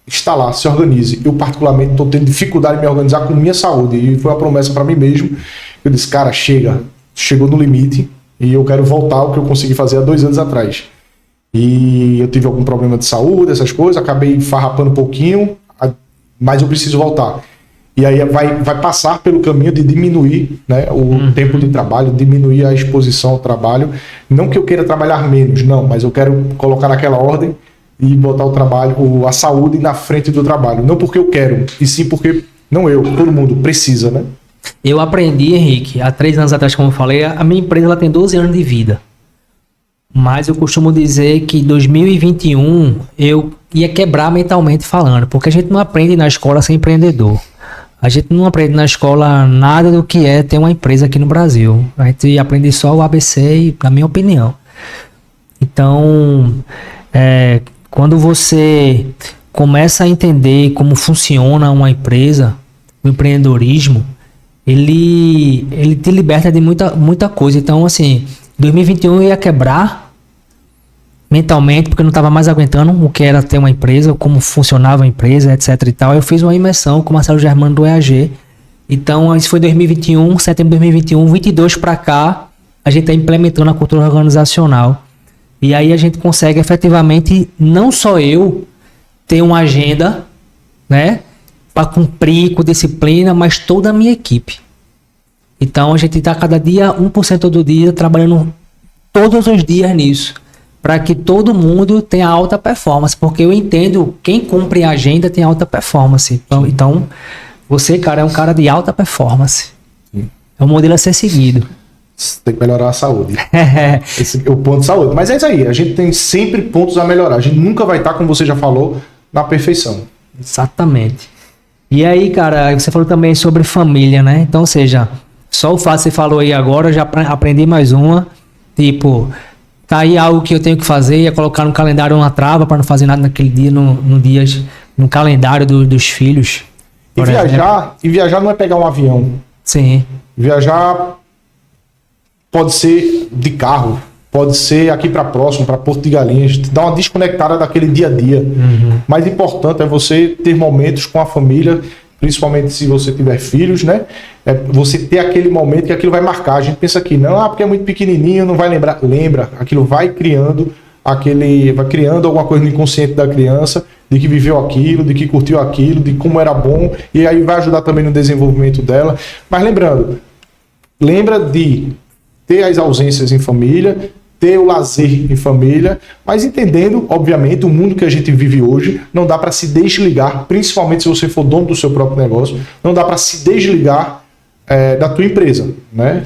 Está lá, se organize. Eu, particularmente, estou tendo dificuldade em me organizar com minha saúde. E foi uma promessa para mim mesmo. Eu disse, cara, chegou no limite e eu quero voltar ao que eu consegui fazer há 2 anos atrás. E eu tive algum problema de saúde, essas coisas, acabei farrapando um pouquinho, mas eu preciso voltar. E aí vai passar pelo caminho de diminuir, né, o tempo de trabalho, diminuir a exposição ao trabalho. Não que eu queira trabalhar menos, não, mas eu quero colocar naquela ordem e botar o trabalho, a saúde na frente do trabalho. Não porque eu quero, e sim porque, não eu, todo mundo precisa, né? Eu aprendi, Henrique, há 3 anos atrás, como eu falei, a minha empresa ela tem 12 anos de vida. Mas eu costumo dizer que em 2021 eu ia quebrar mentalmente falando, porque a gente não aprende na escola a ser empreendedor. A gente não aprende na escola nada do que é ter uma empresa aqui no Brasil. A gente aprende só o ABC, na minha opinião. Então, quando você começa a entender como funciona uma empresa, o empreendedorismo, ele te liberta de muita coisa. Então, assim, 2021 eu ia quebrar mentalmente, porque eu não estava mais aguentando o que era ter uma empresa, como funcionava a empresa, etc e tal. Eu fiz uma imersão com o Marcelo Germano do EAG. Então, isso foi 2021, setembro de 2021, 22 para cá, a gente está implementando a cultura organizacional. E aí a gente consegue efetivamente, não só eu, ter uma agenda, né, para cumprir com disciplina, mas toda a minha equipe. Então, a gente está cada dia, 1% do dia, trabalhando todos os dias nisso, para que todo mundo tenha alta performance, porque eu entendo, quem cumpre a agenda tem alta performance. Então você, cara, é um cara de alta performance. Sim. É um modelo a ser seguido. Tem que melhorar a saúde. Esse é o ponto de saúde. Mas é isso aí, a gente tem sempre pontos a melhorar. A gente nunca vai estar, como você já falou, na perfeição. Exatamente. E aí, cara, você falou também sobre família, né? Então, ou seja, só o fato que você falou aí agora, eu já aprendi mais uma. Tipo, tá aí algo que eu tenho que fazer, é colocar no calendário uma trava para não fazer nada naquele dia, no calendário dos filhos. E viajar não é pegar um avião. Sim. Viajar pode ser de carro, pode ser aqui para próximo, para Porto de Galinhas, dar uma desconectada daquele dia a dia. Uhum. Mais importante é você ter momentos com a família, principalmente se você tiver filhos, né? Você ter aquele momento que aquilo vai marcar. A gente pensa que não, porque é muito pequenininho, não vai lembrar. Lembra, aquilo vai criando alguma coisa no inconsciente da criança, de que viveu aquilo, de que curtiu aquilo, de como era bom, e aí vai ajudar também no desenvolvimento dela. Mas lembrando, lembra de ter as ausências em família, ter o lazer em família, mas entendendo, obviamente, o mundo que a gente vive hoje, não dá para se desligar, principalmente se você for dono do seu próprio negócio, não dá para se desligar da tua empresa, né?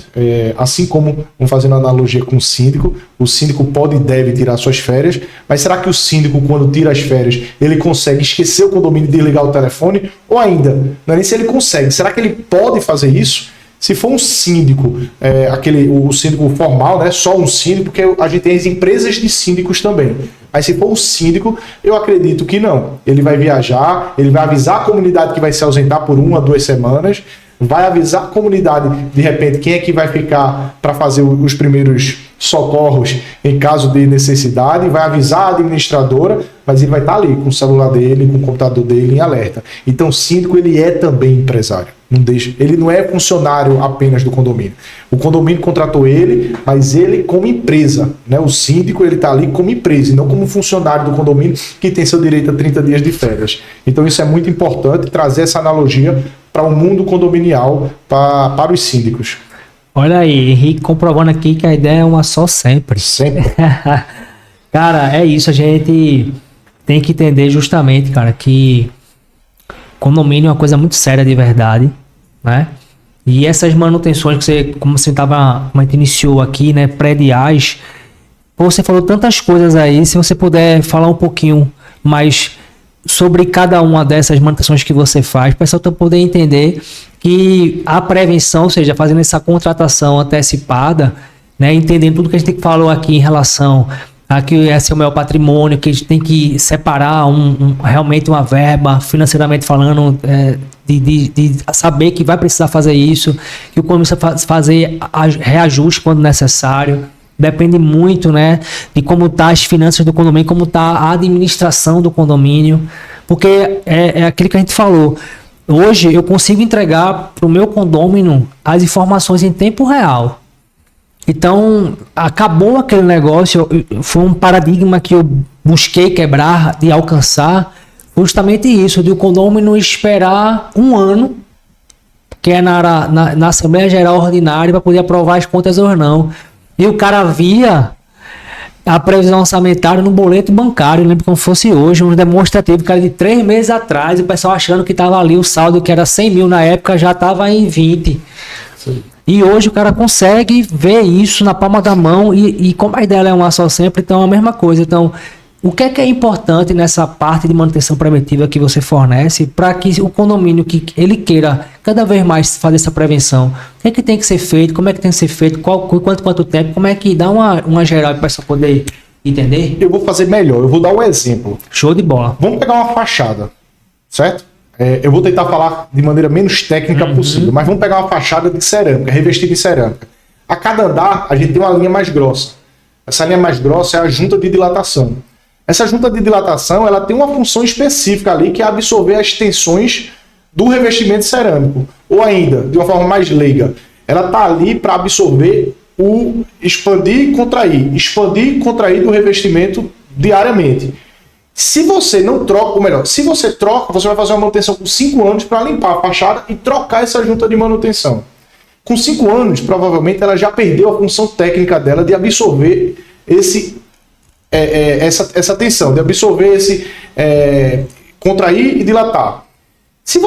Assim como, vamos fazendo analogia com o síndico pode e deve tirar suas férias, mas será que o síndico, quando tira as férias, ele consegue esquecer o condomínio e desligar o telefone? Ou ainda, não é nem se ele consegue, será que ele pode fazer isso? Se for um síndico, o síndico formal, né, só um síndico, porque a gente tem as empresas de síndicos também. Mas se for um síndico, eu acredito que não. Ele vai viajar, ele vai avisar a comunidade que vai se ausentar por 1 a 2 semanas, vai avisar a comunidade, de repente, quem é que vai ficar para fazer os primeiros socorros em caso de necessidade, vai avisar a administradora, mas ele vai estar ali com o celular dele, com o computador dele em alerta. Então o síndico, ele é também empresário. Ele não é funcionário apenas do condomínio. O condomínio contratou ele, mas ele como empresa, né? O síndico, ele está ali como empresa e não como funcionário do condomínio que tem seu direito a 30 dias de férias. Então isso é muito importante, trazer essa analogia para o mundo condominial, para os síndicos. Olha aí, Henrique comprovando aqui que a ideia é uma só sempre. Sempre. Cara, é isso, a gente tem que entender justamente, cara, que condomínio é uma coisa muito séria de verdade, né? E essas manutenções que você, como a gente iniciou aqui, né, prediais, você falou tantas coisas aí, se você puder falar um pouquinho mais sobre cada uma dessas manutenções que você faz, para o pessoal poder entender que a prevenção, ou seja, fazendo essa contratação antecipada, né, entendendo tudo que a gente falou aqui em relação a que esse é o meu patrimônio, que a gente tem que separar realmente uma verba, financeiramente falando, de saber que vai precisar fazer isso, que o condomínio precisa fazer reajuste quando necessário. Depende muito, né, de como estão as finanças do condomínio, como está a administração do condomínio, porque é aquilo que a gente falou. Hoje eu consigo entregar para o meu condomínio as informações em tempo real. Então, acabou aquele negócio, foi um paradigma que eu busquei quebrar, de alcançar, justamente isso, de o condomínio esperar 1 ano, que é na Assembleia Geral Ordinária, para poder aprovar as contas ou não. E o cara via a previsão orçamentária no boleto bancário, eu lembro como fosse hoje, um demonstrativo, cara, de 3 meses atrás, o pessoal achando que estava ali o saldo, que era 100 mil na época, já estava em 20. Sim. E hoje o cara consegue ver isso na palma da mão e como a ideia é uma só sempre, então é a mesma coisa. Então, o que é importante nessa parte de manutenção preventiva que você fornece para que o condomínio que ele queira cada vez mais fazer essa prevenção? O que tem que ser feito? Como é que tem que ser feito? Quanto tempo? Como é que dá uma geral para o pessoal poder entender? Eu vou fazer melhor, eu vou dar um exemplo. Show de bola. Vamos pegar uma fachada, certo? Eu vou tentar falar de maneira menos técnica possível, mas vamos pegar uma fachada de cerâmica, revestida em cerâmica. A cada andar, a gente tem uma linha mais grossa. Essa linha mais grossa é a junta de dilatação. Essa junta de dilatação, ela tem uma função específica ali, que é absorver as tensões do revestimento cerâmico. Ou ainda, de uma forma mais leiga, ela está ali para absorver o expandir e contrair do revestimento diariamente. Se você não troca, ou melhor, se você troca, você vai fazer uma manutenção com 5 anos para limpar a fachada e trocar essa junta de manutenção. Com 5 anos, provavelmente, ela já perdeu a função técnica dela de absorver essa tensão, de absorver contrair e dilatar. Se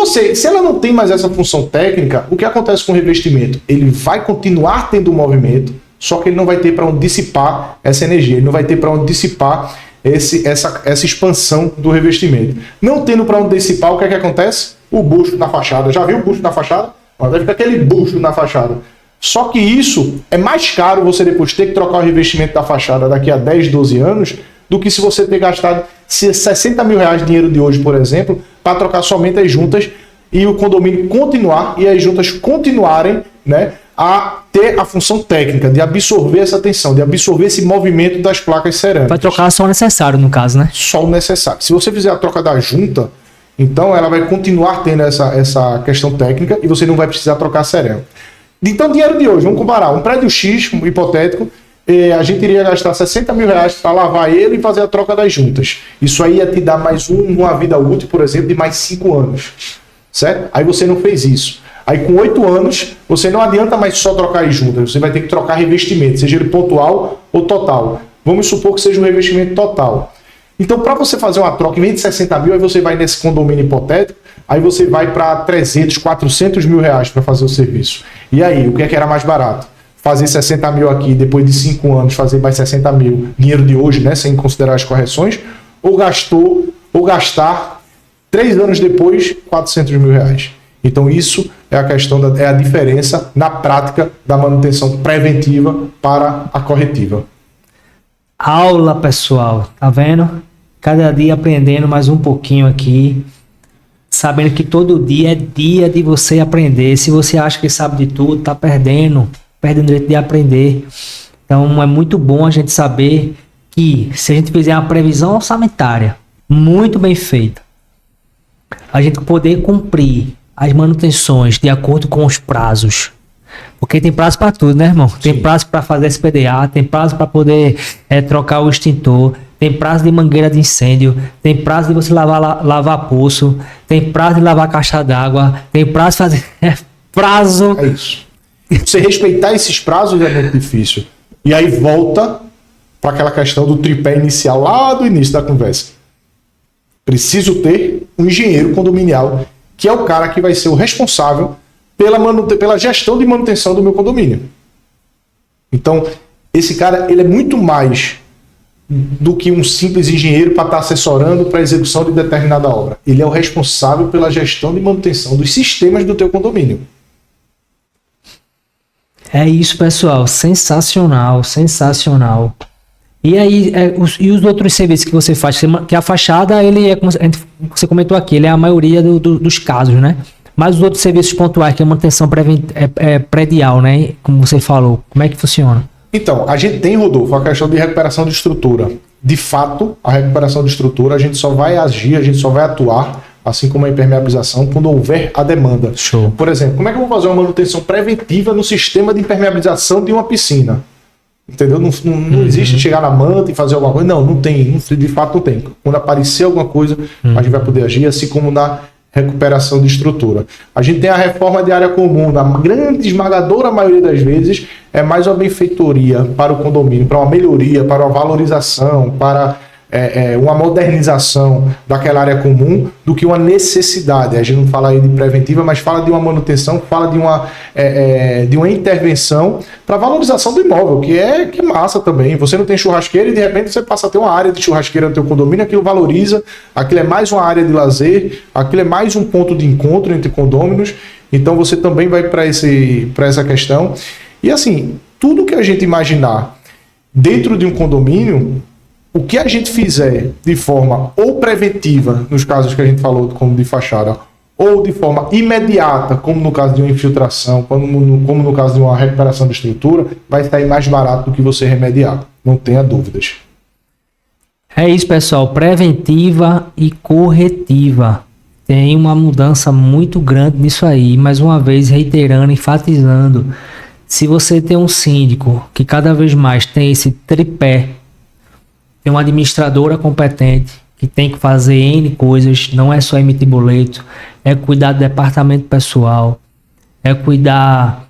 ela não tem mais essa função técnica, o que acontece com o revestimento? Ele vai continuar tendo movimento, só que ele não vai ter para onde dissipar essa energia, ele não vai ter para onde dissipar essa expansão do revestimento. Não tendo para onde dissipar, o que é que acontece? O bucho na fachada. Já viu o bucho na fachada? Vai ficar aquele bucho na fachada. Só que isso é mais caro você depois ter que trocar o revestimento da fachada daqui a 10, 12 anos, do que se você ter gastado 60 mil reais de dinheiro de hoje, por exemplo, para trocar somente as juntas e o condomínio continuar e as juntas continuarem, né, a ter a função técnica de absorver essa tensão, de absorver esse movimento das placas cerâmicas. Vai trocar só o necessário, no caso, né? Só o necessário. Se você fizer a troca da junta, então ela vai continuar tendo essa questão técnica e você não vai precisar trocar a cerâmica. Então, dinheiro de hoje, vamos comparar. Um prédio X, um hipotético, a gente iria gastar 60 mil reais para lavar ele e fazer a troca das juntas. Isso aí ia te dar mais uma vida útil, por exemplo, de mais 5 anos. Certo? Aí você não fez isso. Aí com 8 anos, você não adianta mais só trocar as juntas, você vai ter que trocar revestimento, seja ele pontual ou total. Vamos supor que seja um revestimento total. Então, para você fazer uma troca, em vez de 60 mil, aí você vai nesse condomínio hipotético, aí você vai para 300, 400 mil reais para fazer o serviço. E aí, o que é que era mais barato? Fazer 60 mil aqui, depois de 5 anos, fazer mais 60 mil, dinheiro de hoje, né, sem considerar as correções, ou gastar 3 anos depois, 400 mil reais. Então, isso é a questão, é a diferença na prática da manutenção preventiva para a corretiva. Aula, pessoal, tá vendo? Cada dia aprendendo mais um pouquinho aqui, sabendo que todo dia é dia de você aprender. Se você acha que sabe de tudo, tá perdendo o direito de aprender. Então é muito bom a gente saber que se a gente fizer uma previsão orçamentária muito bem feita, a gente poder cumprir as manutenções de acordo com os prazos. Porque tem prazo para tudo, né, irmão? Tem prazo para fazer SPDA, tem prazo para poder trocar o extintor, tem prazo de mangueira de incêndio, tem prazo de você lavar poço, tem prazo de lavar caixa d'água, tem prazo de fazer... prazo... É isso. Você respeitar esses prazos é muito difícil. E aí volta para aquela questão do tripé inicial lá do início da conversa. Preciso ter um engenheiro condominial, que é o cara que vai ser o responsável pela gestão de manutenção do meu condomínio. Então, esse cara, ele é muito mais do que um simples engenheiro para estar assessorando para a execução de determinada obra. Ele é o responsável pela gestão de manutenção dos sistemas do teu condomínio. É isso, pessoal. Sensacional, sensacional. E aí, os outros serviços que você faz? Que a fachada, ele é, como você comentou aqui, ele é a maioria dos casos, né? Mas os outros serviços pontuais, que é a manutenção predial, né? Como você falou, como é que funciona? Então, a gente tem, Rodolfo, a questão de recuperação de estrutura. De fato, a recuperação de estrutura, a gente só vai agir, a gente só vai atuar, assim como a impermeabilização, quando houver a demanda. Show. Por exemplo, como é que eu vou fazer uma manutenção preventiva no sistema de impermeabilização de uma piscina? Entendeu? Não existe chegar na manta e fazer alguma coisa. Não tem. De fato, não tem. Quando aparecer alguma coisa, a gente vai poder agir, assim como na recuperação de estrutura. A gente tem a reforma de área comum, na grande esmagadora maioria das vezes, é mais uma benfeitoria para o condomínio, para uma melhoria, para uma valorização, para uma modernização daquela área comum, do que uma necessidade. A gente não fala aí de preventiva, mas fala de uma manutenção, fala de uma intervenção para valorização do imóvel, que é massa também. Você não tem churrasqueira e de repente você passa a ter uma área de churrasqueira no teu condomínio, aquilo valoriza, aquilo é mais uma área de lazer, aquilo é mais um ponto de encontro entre condôminos. Então você também vai para essa questão. E assim, tudo que a gente imaginar dentro de um condomínio, o que a gente fizer de forma ou preventiva, nos casos que a gente falou, como de fachada, ou de forma imediata, como no caso de uma infiltração, como no caso de uma recuperação de estrutura, vai sair mais barato do que você remediar. Não tenha dúvidas. É isso, pessoal. Preventiva e corretiva. Tem uma mudança muito grande nisso aí. Mais uma vez, reiterando, enfatizando. Se você tem um síndico que cada vez mais tem esse tripé, tem uma administradora competente que tem que fazer N coisas, não é só emitir boleto, é cuidar do departamento pessoal, é cuidar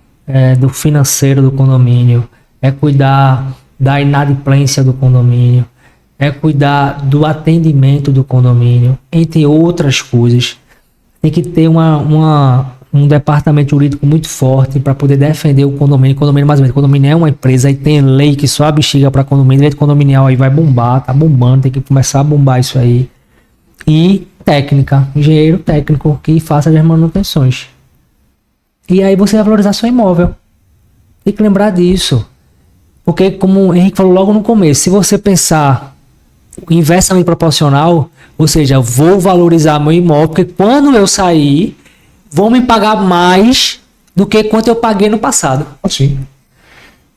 do financeiro do condomínio, é cuidar da inadimplência do condomínio, é cuidar do atendimento do condomínio, entre outras coisas. Tem que ter um departamento jurídico muito forte para poder defender o condomínio. Condomínio, mais ou menos, condomínio é uma empresa e tem lei que só bexiga para condomínio. Direito condominial aí vai bombar, tá bombando, tem que começar a bombar isso aí. E técnica, engenheiro técnico que faça as manutenções. E aí você vai valorizar seu imóvel. Tem que lembrar disso. Porque, como o Henrique falou logo no começo, se você pensar inversamente proporcional, ou seja, eu vou valorizar meu imóvel, porque quando eu sair, vão me pagar mais do que quanto eu paguei no passado. Assim.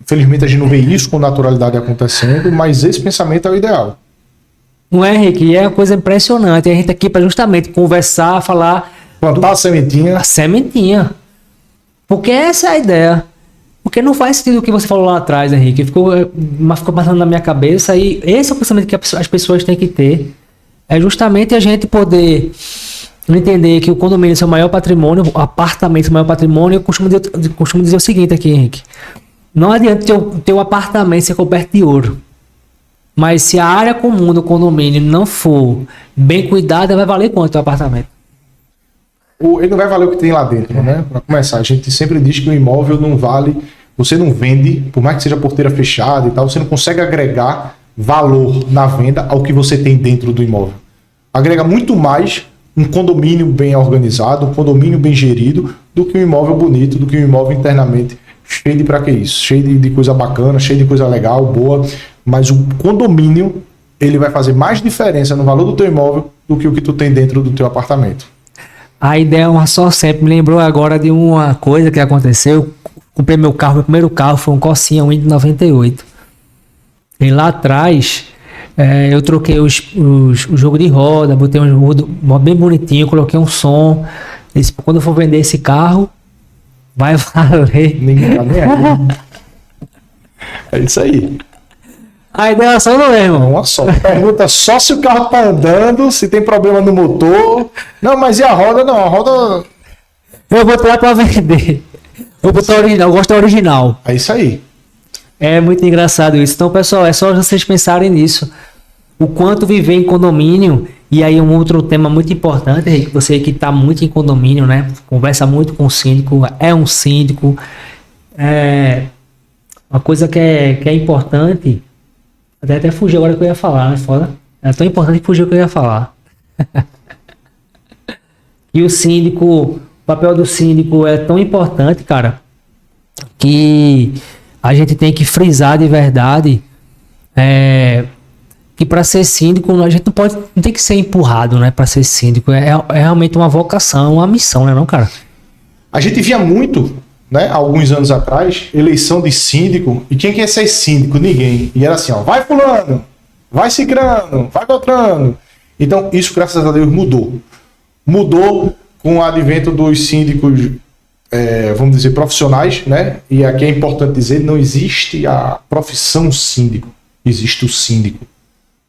Infelizmente a gente não vê isso com naturalidade acontecendo, mas esse pensamento é o ideal. Não é, Henrique? É uma coisa impressionante. A gente tá aqui para justamente conversar, falar... Plantar a sementinha. A sementinha. Porque essa é a ideia. Porque não faz sentido o que você falou lá atrás, Henrique. Ficou passando na minha cabeça e esse é o pensamento que as pessoas têm que ter. É justamente a gente poder entender que o condomínio é o seu maior patrimônio, o apartamento é o maior patrimônio, eu costumo dizer o seguinte aqui, Henrique. Não adianta teu apartamento ser coberto de ouro. Mas se a área comum do condomínio não for bem cuidada, vai valer quanto o apartamento? Ele não vai valer o que tem lá dentro, né? Para começar, a gente sempre diz que o imóvel não vale, você não vende, por mais que seja porteira fechada e tal, você não consegue agregar valor na venda ao que você tem dentro do imóvel. Agrega muito mais um condomínio bem organizado, um condomínio bem gerido, do que um imóvel bonito, do que um imóvel internamente cheio de pra que isso, cheio de coisa bacana, cheio de coisa legal, boa, mas o condomínio, ele vai fazer mais diferença no valor do teu imóvel do que o que tu tem dentro do teu apartamento. A ideia é uma só sempre. Me lembrou agora de uma coisa que aconteceu. Comprei meu primeiro carro foi um Corsinha Wind 98. E lá atrás, eu troquei o jogo de roda, botei um jogo bem bonitinho, coloquei um som. Disse, quando eu for vender esse carro, vai valer. Ninguém tá nem aí. É isso aí. A ideia só não é, irmão. Uma só. Pergunta só se o carro tá andando, se tem problema no motor. Não, mas e a roda? Não, a roda... Eu vou tirar pra vender. Eu vou botar original, eu gosto da original. É isso aí. É muito engraçado isso. Então, pessoal, é só vocês pensarem nisso. O quanto viver em condomínio. E aí um outro tema muito importante, Henrique, você que está muito em condomínio, né? Conversa muito com o síndico, é um síndico. Uma coisa que é importante... Até fugiu agora que eu ia falar, né? Foda. É tão importante que fugiu que eu ia falar. E o síndico, o papel do síndico é tão importante, cara, que a gente tem que frisar de verdade que para ser síndico a gente não tem que ser empurrado, né? Para ser síndico é realmente uma vocação, uma missão, né, não, cara? A gente via muito, né, alguns anos atrás, eleição de síndico, e quem quer ser síndico? Ninguém. E era assim, ó, vai fulano, vai cicrano, vai beltrano. Então, isso, graças a Deus, mudou. Mudou com o advento dos síndicos, vamos dizer, profissionais, né? E aqui é importante dizer, não existe a profissão síndico, existe o síndico.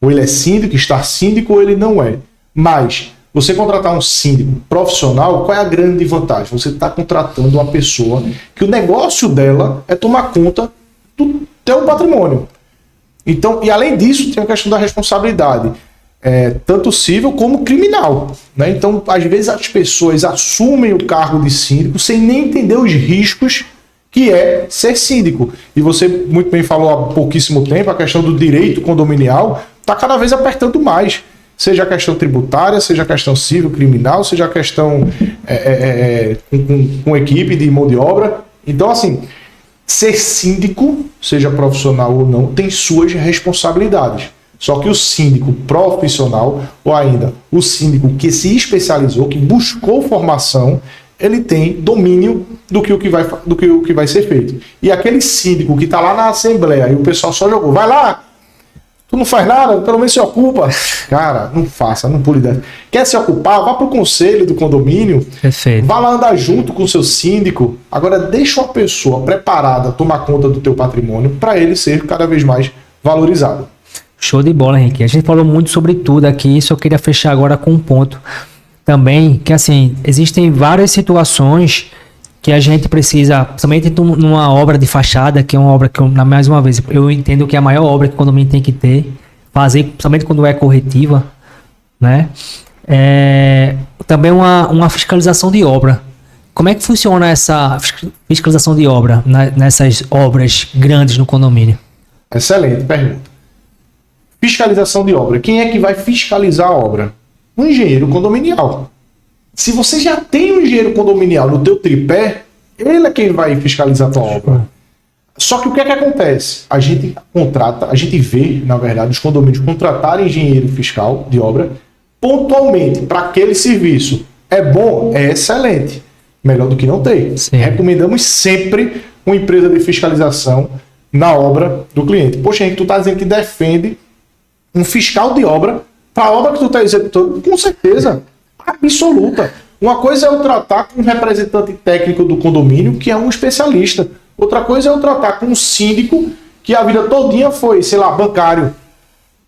Ou ele é síndico, está síndico, ou ele não é. Mas... você contratar um síndico profissional, qual é a grande vantagem? Você está contratando uma pessoa que o negócio dela é tomar conta do teu patrimônio. Então, e além disso, tem a questão da responsabilidade, tanto civil como criminal, né? Então, às vezes as pessoas assumem o cargo de síndico sem nem entender os riscos que é ser síndico. E você muito bem falou há pouquíssimo tempo, a questão do direito condominial está cada vez apertando mais. Seja a questão tributária, seja a questão civil, criminal, seja a questão com equipe de mão de obra. Então, assim, ser síndico, seja profissional ou não, tem suas responsabilidades. Só que o síndico profissional, ou ainda o síndico que se especializou, que buscou formação, ele tem domínio do que o que vai ser feito. E aquele síndico que está lá na assembleia e o pessoal só jogou, vai lá, tu não faz nada, pelo menos se ocupa. Cara, não faça, não pule dessa. Quer se ocupar? Vá pro conselho do condomínio. Perfeito. Vá lá andar junto com o seu síndico. Agora, deixa uma pessoa preparada tomar conta do teu patrimônio para ele ser cada vez mais valorizado. Show de bola, Henrique. A gente falou muito sobre tudo aqui, só queria fechar agora com um ponto também, que assim, existem várias situações que a gente precisa, principalmente numa obra de fachada, que é uma obra que, mais uma vez, eu entendo que é a maior obra que o condomínio tem que ter, fazer, principalmente quando é corretiva, né? Também uma fiscalização de obra. Como é que funciona essa fiscalização de obra nessas obras grandes no condomínio? Excelente pergunta. Fiscalização de obra. Quem é que vai fiscalizar a obra? Um engenheiro condominial. Se você já tem um engenheiro condominial no teu tripé, ele é quem vai fiscalizar a tua obra. Só que o que é que acontece? A gente vê, na verdade, os condomínios contratarem engenheiro fiscal de obra pontualmente para aquele serviço. É bom? É excelente. Melhor do que não ter. Sim. Recomendamos sempre uma empresa de fiscalização na obra do cliente. Poxa, Henrique, tu está dizendo que defende um fiscal de obra para a obra que tu está executando? Com certeza. Absoluta. Uma coisa é eu tratar com um representante técnico do condomínio, que é um especialista. Outra coisa é eu tratar com um síndico, que a vida todinha foi, sei lá, bancário.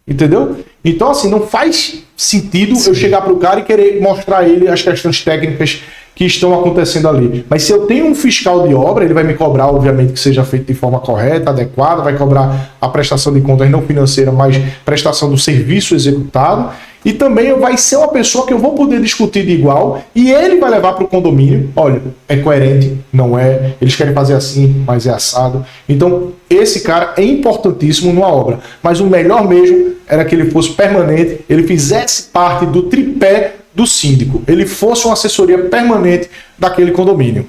Entendeu? Então, assim, não faz sentido eu chegar para o cara e querer mostrar a ele as questões técnicas que estão acontecendo ali. Mas se eu tenho um fiscal de obra, ele vai me cobrar, obviamente, que seja feito de forma correta, adequada, vai cobrar a prestação de contas não financeira, mas prestação do serviço executado. E também vai ser uma pessoa que eu vou poder discutir de igual e ele vai levar para o condomínio, olha, é coerente, não é, eles querem fazer assim, mas é assado. Então, esse cara é importantíssimo numa obra, mas o melhor mesmo era que ele fosse permanente, ele fizesse parte do tripé do síndico, ele fosse uma assessoria permanente daquele condomínio.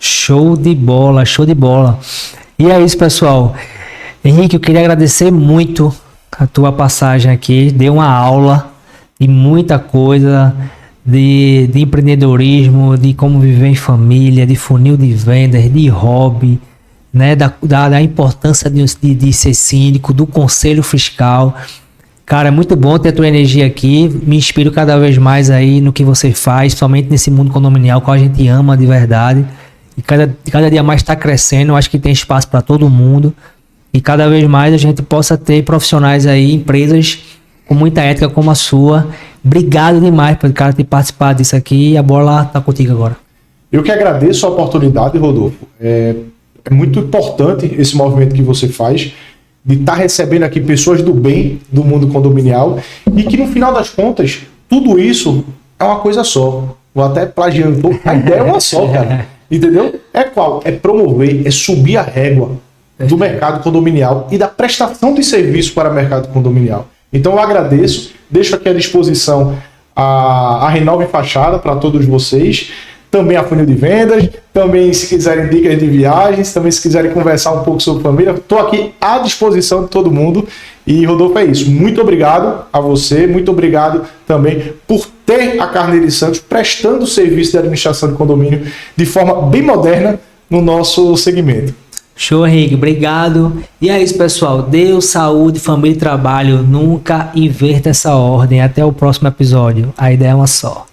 Show de bola, show de bola. E é isso, pessoal. Henrique, eu queria agradecer muito a tua passagem aqui, deu uma aula de muita coisa, de empreendedorismo, de como viver em família, de funil de vendas, de hobby, né, da importância de ser síndico, do conselho fiscal. Cara, é muito bom ter a tua energia aqui, me inspiro cada vez mais aí no que você faz, somente nesse mundo condominial que a gente ama de verdade, e cada dia mais está crescendo, eu acho que tem espaço para todo mundo, e cada vez mais a gente possa ter profissionais aí, empresas com muita ética como a sua. Obrigado demais por cara ter participado disso aqui, e a bola tá contigo agora. Eu que agradeço a oportunidade, Rodolfo. É muito importante esse movimento que você faz, de estar recebendo aqui pessoas do bem do mundo condominial, e que no final das contas, tudo isso é uma coisa só. Vou até plagiando, a ideia é uma só, cara. Entendeu? É qual? É promover, é subir a régua do mercado condominial e da prestação de serviço para o mercado condominial. Então eu agradeço, deixo aqui à disposição a Renove Fachada para todos vocês, também a funil de vendas, também se quiserem dicas de viagens, também se quiserem conversar um pouco sobre família, estou aqui à disposição de todo mundo. E Rodolfo, é isso. Muito obrigado a você, muito obrigado também por ter a Carneiro Santos prestando serviço de administração de condomínio de forma bem moderna no nosso segmento. Show, Henrique, obrigado. E é isso, pessoal. Deus, saúde, família e trabalho. Nunca inverta essa ordem. Até o próximo episódio. A ideia é uma só.